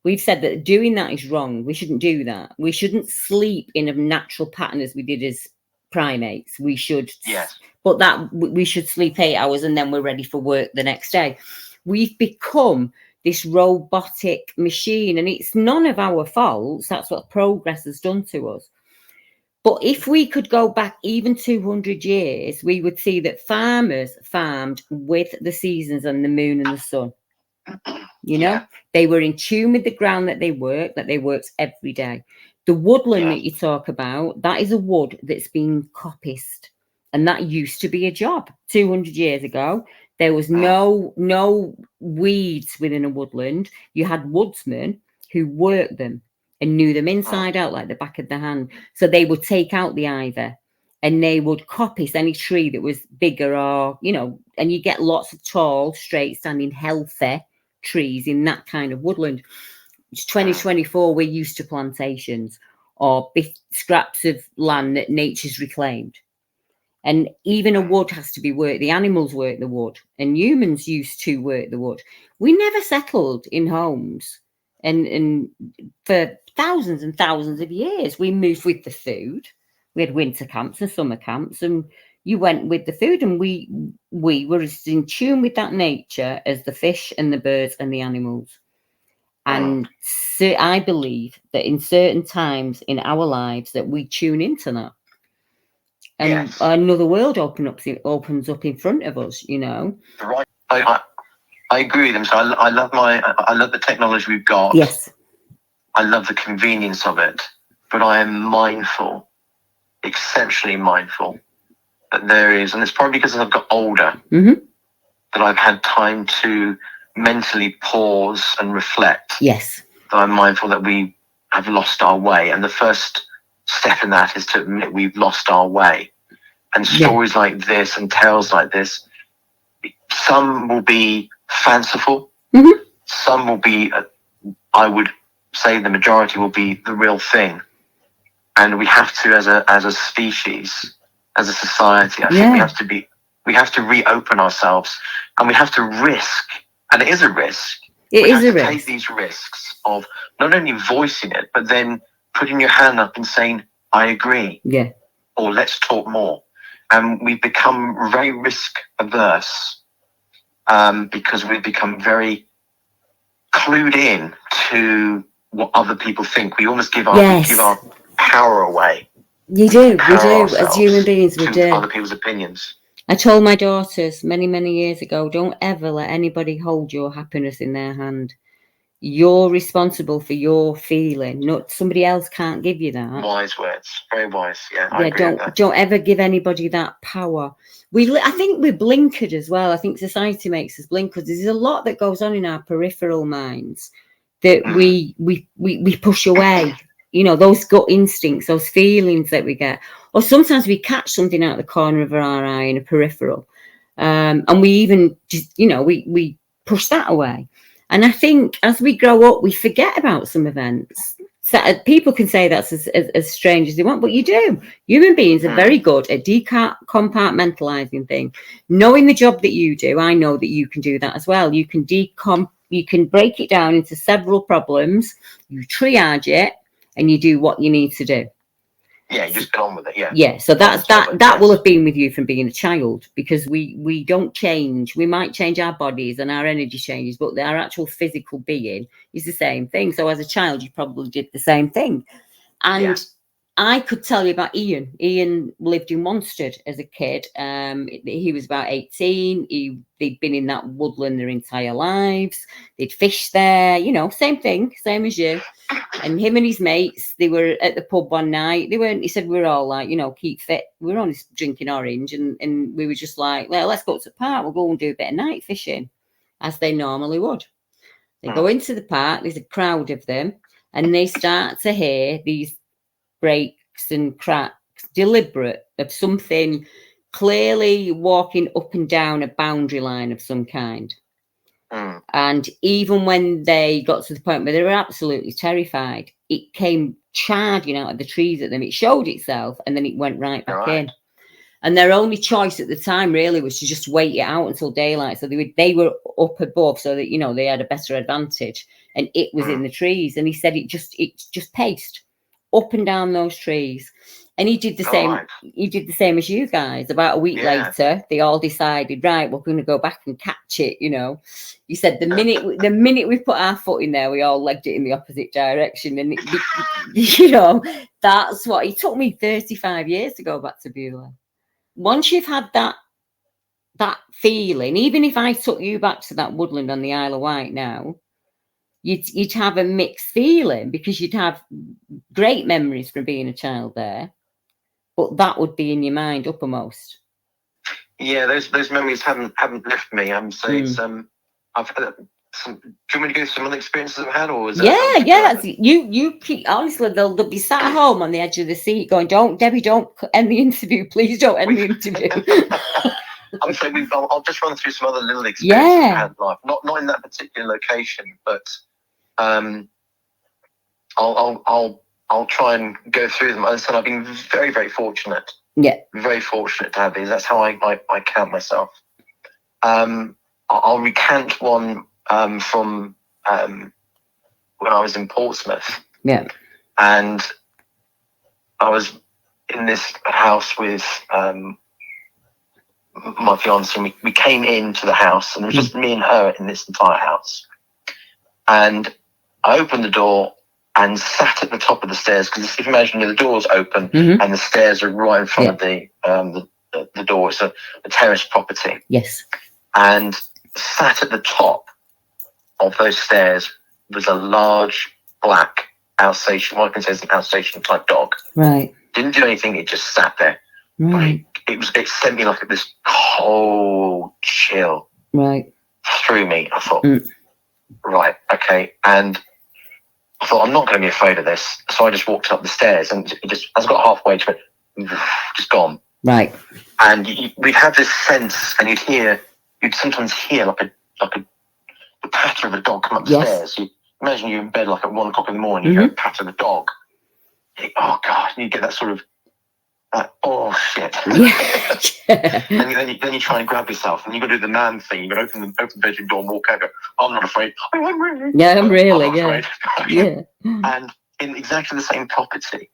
We've said that doing that is wrong. We shouldn't do that. We shouldn't sleep in a natural pattern as we did as primates. We should, but that we should sleep 8 hours and then we're ready for work the next day. We've become this robotic machine, and it's none of our faults. That's what progress has done to us. But if we could go back even 200 years, we would see that farmers farmed with the seasons and the moon and the sun. They were in tune with the ground that they worked every day. The woodland that you talk about, that is a wood that's been coppiced. And that used to be a job 200 years ago. There was no weeds within a woodland. You had woodsmen who worked them and knew them inside out like the back of the hand. So they would take out the ivy and they would coppice any tree that was bigger, or, and you get lots of tall, straight standing, healthy trees in that kind of woodland. It's 2024, we're used to plantations or scraps of land that nature's reclaimed. And even a wood has to be worked. The animals work the wood, and humans used to work the wood. We never settled in homes, and for thousands and thousands of years, we moved with the food. We had winter camps and summer camps, and you went with the food, and we were as in tune with that nature as the fish and the birds and the animals. And so I believe that in certain times in our lives that we tune into that. And another world opens up in front of us, Right. I agree with them. So I love the technology we've got. Yes. I love the convenience of it, but I am mindful, exceptionally mindful, that there is, and it's probably because I've got older, that I've had time to mentally pause and reflect. Yes. That I'm mindful that we have lost our way, and the first step in that is to admit we've lost our way. And stories like this and tales like this, some will be fanciful, some will be, I would say the majority will be the real thing. And we have to, as a species, as a society, I think we have to reopen ourselves, and we have to risk And it is a risk. It is a risk. Take risk. these risks of not only voicing it, but then putting your hand up and saying, I agree. Yeah. Or let's talk more. And we've become very risk averse because we've become very clued in to what other people think. We almost give our power away. You do. We do. As human beings, we do. Other people's opinions. I told my daughters many, many years ago, don't ever let anybody hold your happiness in their hand. You're responsible for your feeling. Not somebody else can't give you that. Wise words, very wise. Yeah, I agree with that. Don't ever give anybody that power. I think we're blinkered as well. I think society makes us blinkered. There's a lot that goes on in our peripheral minds that we push away. You know, those gut instincts, those feelings that we get, or sometimes we catch something out of the corner of our eye in a peripheral, and we even just, we push that away. And I think as we grow up, we forget about some events. So people can say that's as strange as they want, but you do. Human beings are very good at compartmentalizing things. Knowing the job that you do, I know that you can do that as well. You can you can break it down into several problems. You triage it, and you do what you need to do. Yeah, you just get on with it. Yeah. Yeah. So that will have been with you from being a child, because we don't change. We might change our bodies and our energy changes, but our actual physical being is the same thing. So as a child, you probably did the same thing. And I could tell you about Ian. Ian lived in Wanstead as a kid. He was about 18. They'd been in that woodland their entire lives. They'd fished there, same thing, same as you. And him and his mates, they were at the pub one night. He said, we're all like, keep fit. We were only drinking orange. And we were just like, well, let's go to the park. We'll go and do a bit of night fishing, as they normally would. They go into the park. There's a crowd of them. And they start to hear these breaks and cracks, deliberate, of something clearly walking up and down a boundary line of some kind. And even when they got to the point where they were absolutely terrified, it came charging out of the trees at them. It showed itself, and then it went right back in. And their only choice at the time really was to just wait it out until daylight. So they were up above, so that they had a better advantage, and it was in the trees. And he said it just paced up and down those trees. And he did the same. He did the same as you guys. About a week later, they all decided, right, we're going to go back and catch it. He said the minute we put our foot in there, we all legged it in the opposite direction. And that's what it took me 35 years to go back to Beulah. Once you've had that feeling, even if I took you back to that woodland on the Isle of Wight now, you'd have a mixed feeling, because you'd have great memories from being a child there. But that would be in your mind uppermost. Yeah, those memories haven't left me. So it's I've had some. Do you want me to go through some other experiences I've had, or is that you honestly, they'll be sat at home on the edge of the seat going, "Don't end the interview, please don't end the interview." I'm saying I'll just run through some other little experiences I've had in life, not in that particular location, but I'll try and go through them. As I said, I've been very, very fortunate. Yeah. Very fortunate to have these. That's how I count myself. I'll recant one from when I was in Portsmouth. Yeah. And I was in this house with my fiance, and we came into the house, and it was just me and her in this entire house. And I opened the door and sat at the top of the stairs, because if you imagine the door's open and the stairs are right in front of the door. It's a terrace property. Yes. And sat at the top of those stairs was a large black Alsatian, what I can say is an Alsatian type dog. Right. Didn't do anything, it just sat there. Right. It sent me like this cold chill through me. I thought, right, okay. And I thought, I'm not going to be afraid of this. So I just walked up the stairs, and it just, as I got halfway to it, just gone. Right. And we'd have this sense, and you'd sometimes hear like the patter of a dog come up the stairs. You imagine you're in bed like at 1 o'clock in the morning, you hear a patter of a dog. You think, oh God, and you get that sort of like, oh shit. Yeah. then you try and grab yourself, and you got to do the man thing. You got to open the bedroom door and walk out. I'm not afraid. I'm really. Yeah, I'm really. I'm not yeah. And in exactly the same property,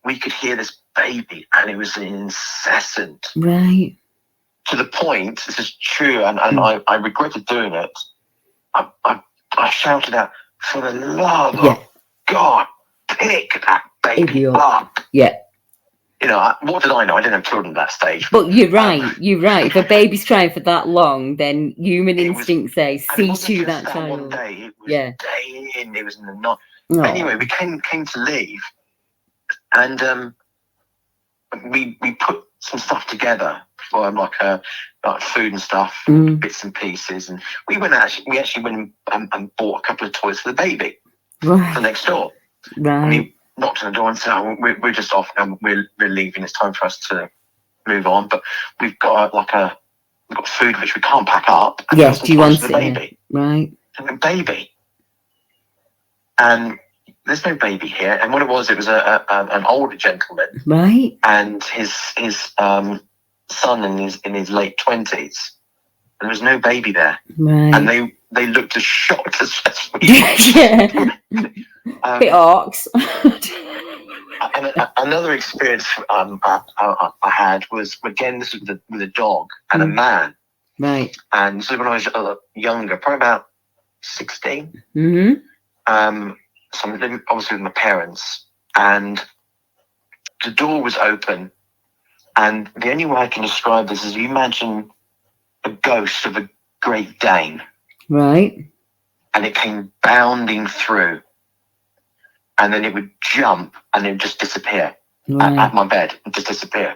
we could hear this baby, and it was incessant. Right. To the point, this is true, and I regretted doing it. I shouted out, for the love of God, pick that baby up. Yeah. You know, what did I know? I didn't have children at that stage. But you're right. You're right. If a baby's crying for that long, then human instinct says, see to that child. One day, it was day in. It was in the night. Oh. Anyway, we came to leave, and we put some stuff together for like food and stuff, bits and pieces, and we actually went and bought a couple of toys for the baby for next door. Right. And we knocked on the door and said, oh, we're just off and we're leaving. It's time for us to move on. But we've got we've got food which we can't pack up. And yes, do you want the baby? Right. And baby. And there's no baby here. And what it was an older gentleman. Right. And his son in his late 20s. And there was no baby there. Right. And they looked as shocked as we. Yeah. Bit orcs. And another experience I had was, again, this was with a dog and a man. Right. And so when I was younger, probably about 16, so I'm living obviously with my parents, and the door was open, and the only way I can describe this is, you imagine a ghost of a Great Dane. Right. And it came bounding through, and then it would jump and it would just disappear at my bed, and just disappear.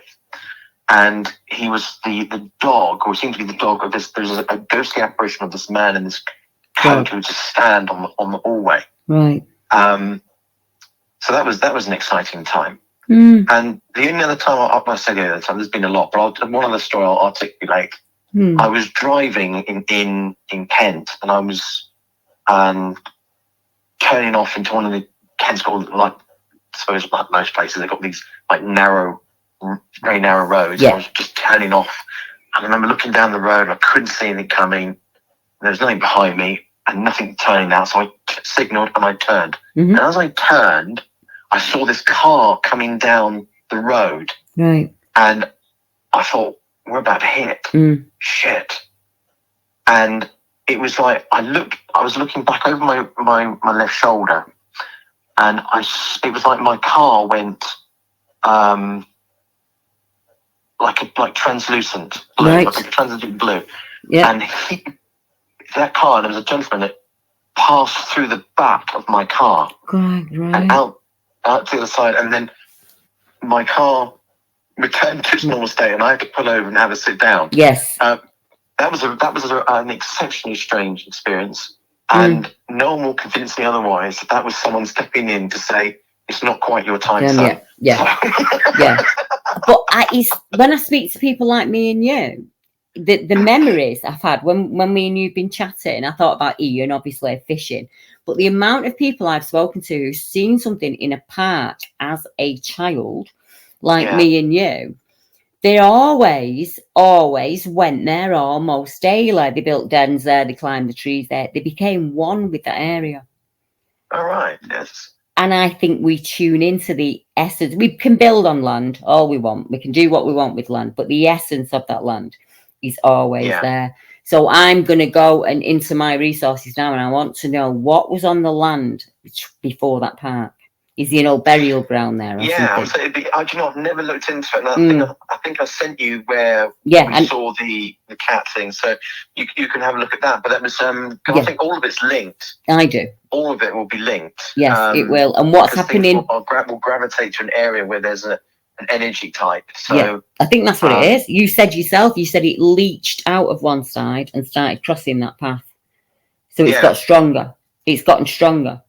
And he was the dog, or seemed to be the dog of this. There's a ghostly apparition of this man in this coat who would just stand on the hallway. Right. So that was an exciting time. And the only other time, I say the other time, there's been a lot, but one other story I'll articulate. I was driving in Kent, and I was turning off into one of the Kent's got, like, I suppose like most places, they've got these like very narrow roads. Yeah. I was just turning off. I remember looking down the road, and I couldn't see anything coming. There was nothing behind me and nothing turning out, so I signaled and I turned. And as I turned, I saw this car coming down the road. Right. And I thought, we're about to hit. Shit. And it was like, I was looking back over my left shoulder, and it was like my car went like translucent blue, like a translucent blue. Yeah. And that car, there was a gentleman that passed through the back of my car and out to the other side, and then my car returned to its normal state, and I had to pull over and have a sit down. Yes. That was an exceptionally strange experience, and no one will convince me otherwise that was someone stepping in to say, it's not quite your time, son. Yeah. Yeah. But when I speak to people like me and you, the memories I've had when me and you've been chatting, I thought about Ian, obviously fishing, but the amount of people I've spoken to who've seen something in a park as a child, like me and you, they always went there almost daily. They built dens there, they climbed the trees there. They became one with that area. All right, yes. And I think we tune into the essence. We can build on land all we want. We can do what we want with land, but the essence of that land is always there. So I'm going to go into my resources now, and I want to know what was on the land before that park. Is the old burial ground there? Or something? I've never looked into it. And I think I sent you where we saw the cat thing, so you can have a look at that. But that was I think all of it's linked. I do. All of it will be linked. Yes, it will. And what's happening? Will gravitate to an area where there's an energy type. So I think that's what it is. You said yourself. You said it leached out of one side and started crossing that path. So it's got stronger. It's gotten stronger.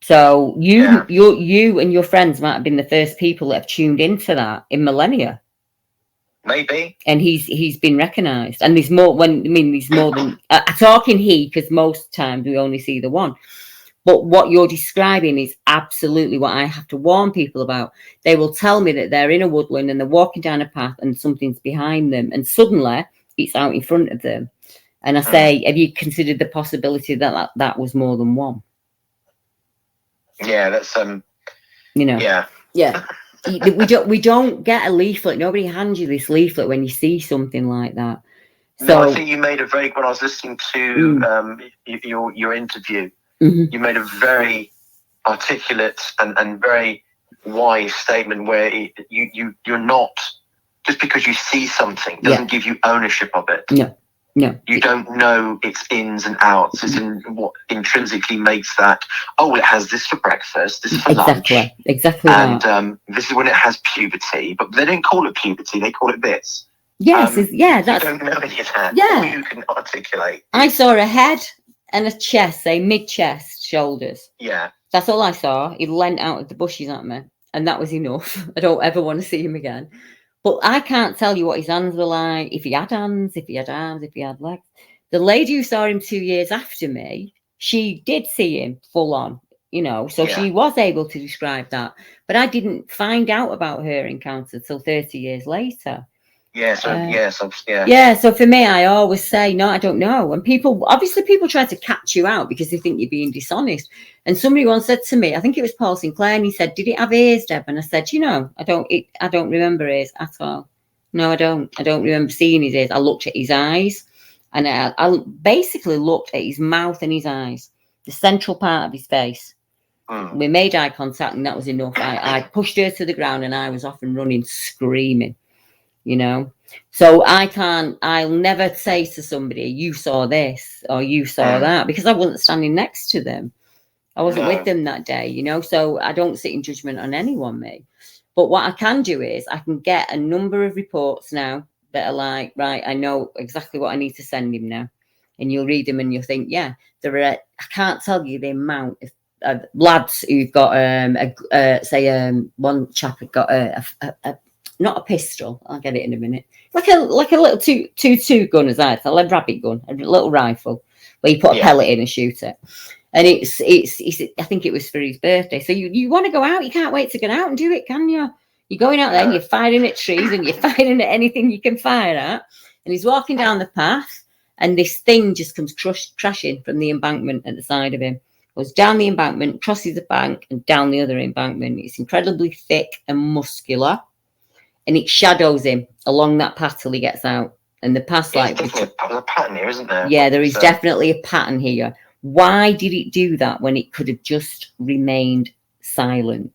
So you and your friends might have been the first people that have tuned into that in millennia. Maybe. And he's been recognised. And there's more. There's more than talking he, because most times we only see the one. But what you're describing is absolutely what I have to warn people about. They will tell me that they're in a woodland and they're walking down a path and something's behind them, and suddenly it's out in front of them. And I say, have you considered the possibility that that was more than one? Yeah, that's you know. Yeah. we don't get a leaflet. Nobody hands you this leaflet when you see something like that. So no, I think you made a very, when I was listening to your interview, you made a very articulate and very wise statement where you're not, just because you see something doesn't give you ownership of it. No. You don't know its ins and outs. It's in what intrinsically makes that, oh, it has this for breakfast, this for lunch. Exactly. And this is when it has puberty. But they don't call it puberty, they call it this. Yes, you don't know any of that. Yeah. You can articulate. I saw a head and a chest, say mid-chest, shoulders. Yeah. That's all I saw. He leant out of the bushes at me, and that was enough. I don't ever want to see him again. But I can't tell you what his hands were like, if he had hands, if he had arms, if he had legs. The lady who saw him 2 years after me, she did see him full on, so she was able to describe that. But I didn't find out about her encounter till 30 years later. Yeah, so for me, I always say, no, I don't know. And people try to catch you out because they think you're being dishonest. And somebody once said to me, I think it was Paul Sinclair, and he said, did it have ears, Deb? And I said, I don't remember ears at all. No, I don't remember seeing his ears. I looked at his eyes, and I basically looked at his mouth and his eyes, the central part of his face. We made eye contact, and that was enough. I pushed her to the ground, and I was off and running, screaming. So I'll never say to somebody, you saw this or you saw that, because I wasn't standing next to them. I wasn't with them that day, so I don't sit in judgment on anyone, me. But what I can do is I can get a number of reports now that are like, right, I know exactly what I need to send him now. And you'll read them and you'll think, I can't tell you the amount of lads who've got, one chap had got a not a pistol, I'll get it in a minute, like a little two gun, as I said, a rabbit gun, a little rifle where you put a pellet in and shoot it. And it's I think it was for his birthday. So you want to go out, you can't wait to get out and do it, can you? You're going out there and you're firing at trees and you're firing at anything you can fire at. And he's walking down the path, and this thing just comes crashing from the embankment at the side of him. Goes down the embankment, crosses the bank, and down the other embankment. It's incredibly thick and muscular. And it shadows him along that path till he gets out. And the path's like... There's a pattern here, isn't there? Yeah, there is definitely a pattern here. Why did it do that when it could have just remained silent?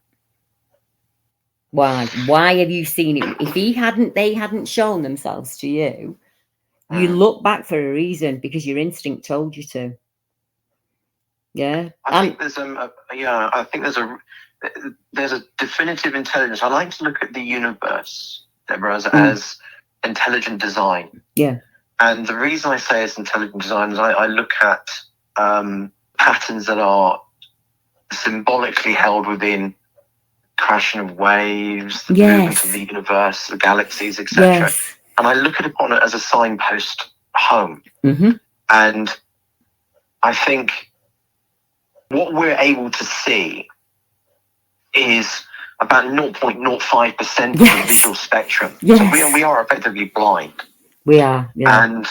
Why? Why have you seen it? If they hadn't shown themselves to you, you look back for a reason, because your instinct told you to. Yeah. I think there's a definitive intelligence. I like to look at the universe, Deborah, as intelligent design. Yeah. And the reason I say it's intelligent design is I look at patterns that are symbolically held within crashing of waves, the movement of the universe, the galaxies, etc. Yes. And I look upon it as a signpost home. And I think what we're able to see is about 0.05% of the visual spectrum. So we are effectively blind. We are. Yeah. And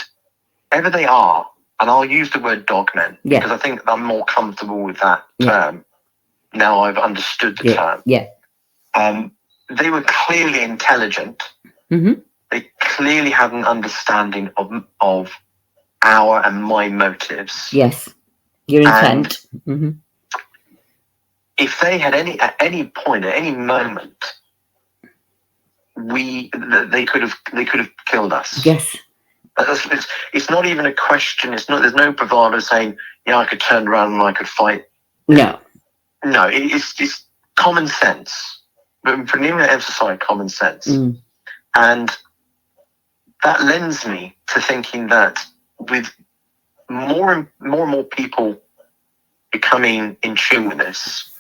ever they are, and I'll use the word dogmen, because I think I'm more comfortable with that term. Now I've understood the term. Yeah. They were clearly intelligent. They clearly had an understanding of our and my motives. Yes. Your intent. If they had at any point, at any moment, they could have killed us. Yes. It's not even a question. There's no bravado saying, I could turn around and I could fight. No. It's common sense. But for me to emphasize common sense. And that lends me to thinking that with more and more people becoming in tune with this,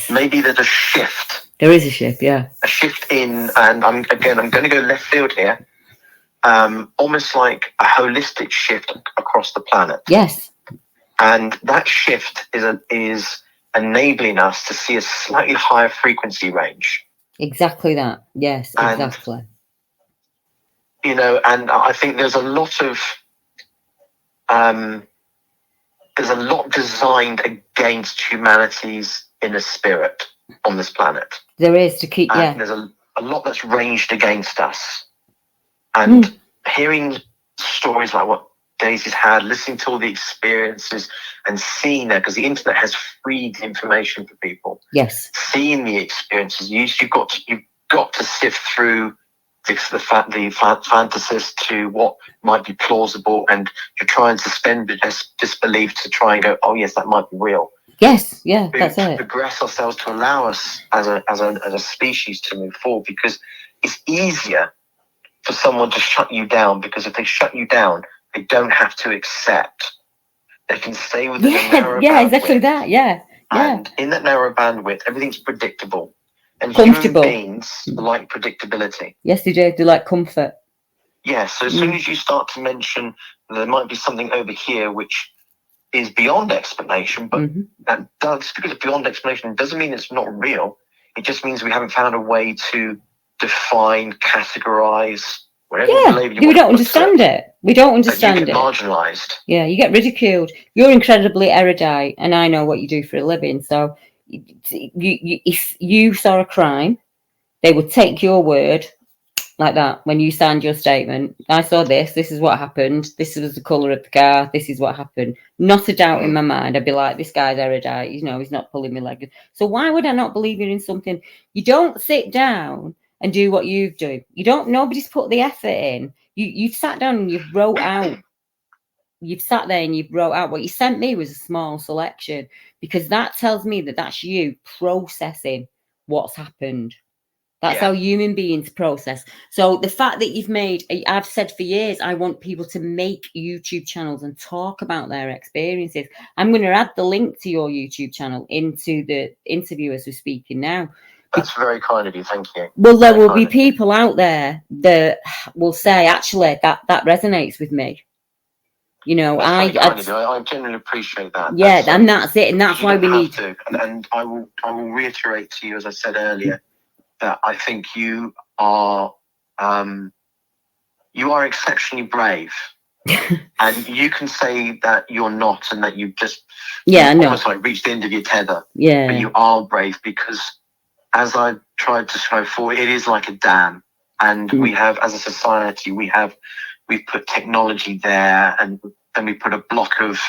maybe there's a shift. There is a shift, yeah. A shift in, and I'm going to go left field here, almost like a holistic shift across the planet. Yes. And that shift is enabling us to see a slightly higher frequency range. Exactly that. Yes, exactly. And, and I think there's a lot designed against humanity's inner spirit on this planet. There is, to keep, and there's a lot that's ranged against us. And hearing stories like what Daisy's had, listening to all the experiences and seeing that, because the internet has freed information for people. Yes. Seeing the experiences, you've got to sift through the fantasies to what might be plausible, and you're trying to suspend disbelief to try and go, oh yes, that might be real. Yes, yeah, that's it. To progress ourselves, to allow us as a species to move forward, because it's easier for someone to shut you down, because if they shut you down, they don't have to accept. They can stay within a narrow bandwidth. Yeah, exactly that. Yeah. And in that narrow bandwidth, everything's predictable. And comfortable. Human beings like predictability. Yes, they do. They like comfort. Yeah, so as soon as you start to mention there might be something over here which is beyond explanation, but that does, because it's beyond explanation, it doesn't mean it's not real. It just means we haven't found a way to define, categorize, whatever you believe. We don't understand it. We don't understand it. You get marginalized. Yeah, you get ridiculed. You're incredibly erudite, and I know what you do for a living. So, if you saw a crime, they would take your word like that when you signed your statement. I saw this. This is what happened. This was the colour of the car. This is what happened. Not a doubt in my mind. I'd be like, this guy's erudite. He's not pulling me leg. So why would I not believe you in something? You don't sit down and do what you've done. Nobody's put the effort in. You've sat down and you've wrote out. You've sat there and you've wrote out. What you sent me was a small selection, because that tells me that that's you processing what's happened. That's how human beings process. So the fact that I've said for years, I want people to make YouTube channels and talk about their experiences. I'm going to add the link to your YouTube channel into the interview as we're speaking now. That's very kind of you. Thank you. Well, there will be people out there that will say, actually, that resonates with me. I genuinely appreciate that. Yeah, and that's it. And that's why we need to. And I will reiterate to you, as I said earlier, that I think you are exceptionally brave, and you can say that you're not, and that you've just almost like reached the end of your tether. Yeah, but you are brave, because as I tried to show forward, it is like a dam, and we have, as a society, we've put technology there, and then we put a block of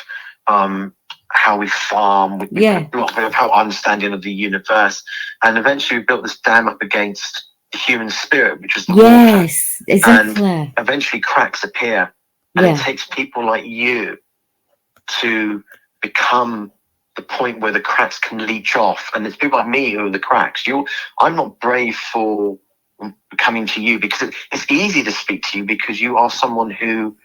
how we farm, we put a block of our understanding of the universe, and eventually we built this dam up against the human spirit, which is the water. Exactly. And eventually cracks appear, and it takes people like you to become the point where the cracks can leach off, and it's people like me who are the cracks. I'm not brave for coming to you, because it's easy to speak to you, because you are someone who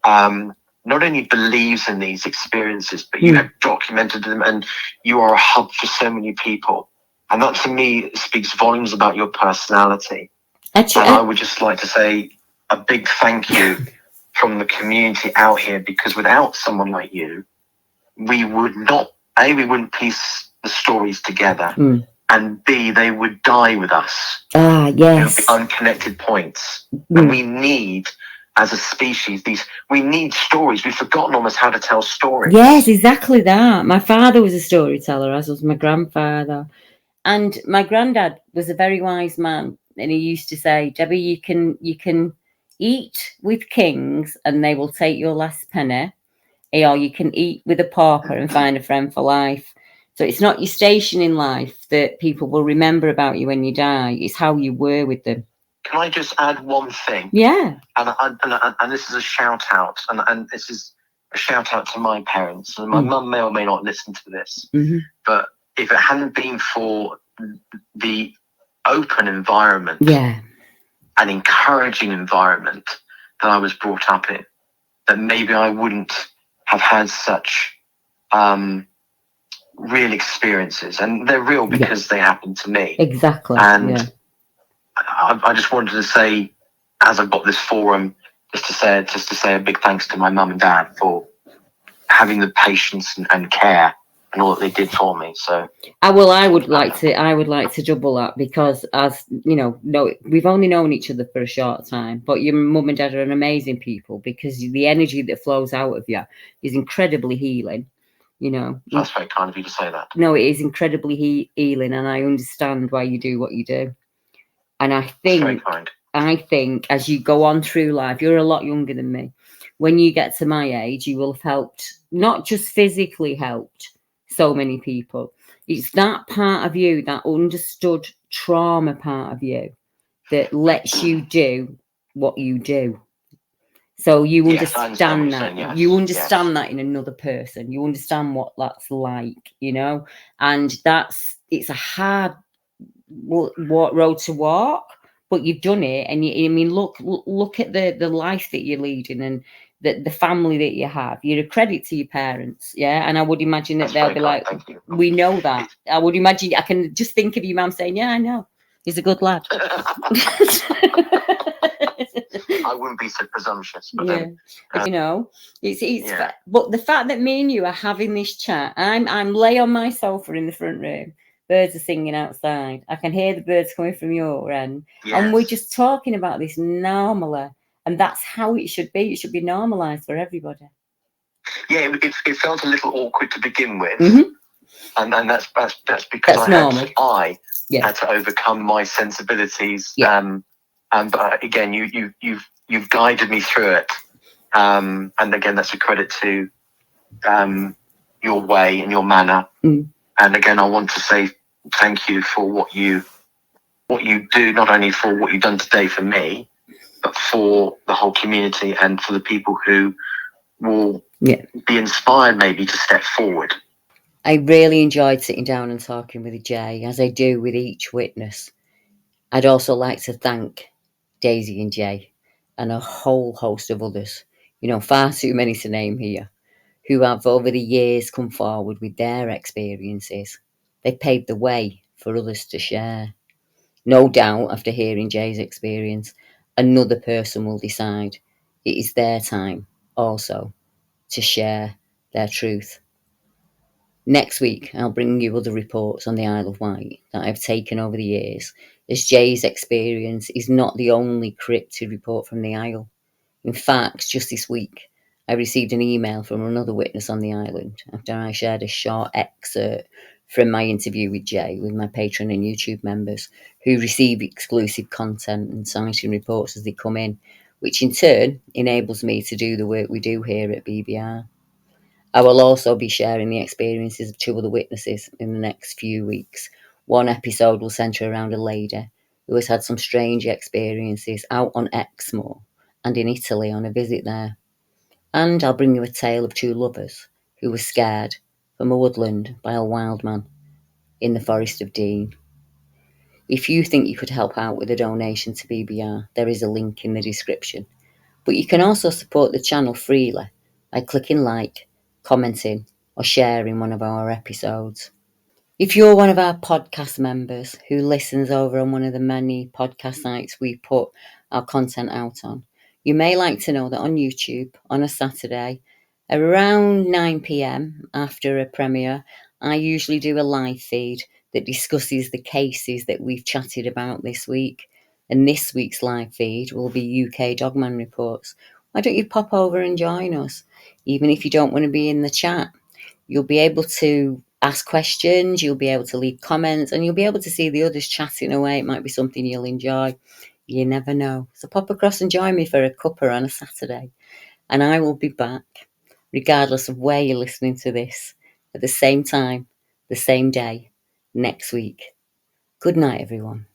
not only believes in these experiences, but you have documented them, and you are a hub for so many people. And that, to me, speaks volumes about your personality. And I would just like to say a big thank you from the community out here, because without someone like you, we wouldn't piece the stories together. And B, they would die with us. Yes. Be unconnected points. And we need, as a species, we need stories. We've forgotten almost how to tell stories. Yes, exactly that. My father was a storyteller, as was my grandfather. And my granddad was a very wise man. And he used to say, Debbie, you can eat with kings and they will take your last penny, or you can eat with a pauper and find a friend for life. So it's not your station in life that people will remember about you when you die. It's how you were with them. Can I just add one thing? Yeah. And this is a shout out, and this is a shout out to my parents. And my mum may or may not listen to this, but if it hadn't been for the open environment, an encouraging environment that I was brought up in, then maybe I wouldn't have had such real experiences. And they're real because they happened to me. Exactly. And I just wanted to say, as I've got this forum, just to say a big thanks to my mum and dad for having the patience and care and all that they did for me. So I would like to double that, because, as you know, we've only known each other for a short time, but your mum and dad are an amazing people, because the energy that flows out of you is incredibly healing. You know, that's very kind of you to say that. No, it is incredibly healing, and I understand why you do what you do. And I think as you go on through life, you're a lot younger than me. When you get to my age, you will have helped, not just physically helped so many people. It's that part of you, that understood trauma part of you, that lets you do what you do. So you understand that. Yes, you understand that in another person. You understand what that's like, you know, and it's a hard road to walk, but you've done it. And look at the life that you're leading, and the family that you have. You're a credit to your parents, yeah. And I would imagine that they'll be like, we know that. I would imagine, I can just think of your mum saying, yeah, I know, he's a good lad. I wouldn't be so presumptuous, but then, you know, it's but the fact that me and you are having this chat, I'm lay on my sofa in the front room, birds are singing outside, I can hear the birds coming from your end, and we're just talking about this normally, and that's how it should be. It should be normalized for everybody. Yeah, it felt a little awkward to begin with, and that's because I had to overcome my sensibilities. But again, you've guided me through it, and again, that's a credit to your way and your manner. And again, I want to say thank you for what you do, not only for what you've done today for me, but for the whole community and for the people who will be inspired maybe to step forward. I really enjoyed sitting down and talking with Jay, as I do with each witness. I'd also like to thank Daisy and Jay and a whole host of others, you know, far too many to name here, who have over the years come forward with their experiences. They paved the way for others to share. No doubt, after hearing Jay's experience, another person will decide it is their time also to share their truth. Next week, I'll bring you other reports on the Isle of Wight that I've taken over the years, as Jay's experience is not the only cryptid report from the Isle. In fact, just this week, I received an email from another witness on the island after I shared a short excerpt from my interview with Jay with my Patreon and YouTube members, who receive exclusive content and citing reports as they come in, which in turn enables me to do the work we do here at BBR. I will also be sharing the experiences of two other witnesses in the next few weeks. One episode will centre around a lady who has had some strange experiences out on Exmoor and in Italy on a visit there. And I'll bring you a tale of two lovers who were scared from a woodland by a wild man in the Forest of Dean. If you think you could help out with a donation to BBR, there is a link in the description. But you can also support the channel freely by clicking like, commenting, or sharing one of our episodes. If you're one of our podcast members who listens over on one of the many podcast sites we put our content out on, you may like to know that on YouTube on a Saturday, around 9 p.m. after a premiere, I usually do a live feed that discusses the cases that we've chatted about this week. And this week's live feed will be UK Dogman reports. Why don't you pop over and join us? Even if you don't want to be in the chat, you'll be able to ask questions, you'll be able to leave comments, and you'll be able to see the others chatting away. It might be something you'll enjoy. You never know. So pop across and join me for a cuppa on a Saturday. And I will be back, regardless of where you're listening to this, at the same time, the same day, next week. Good night, everyone.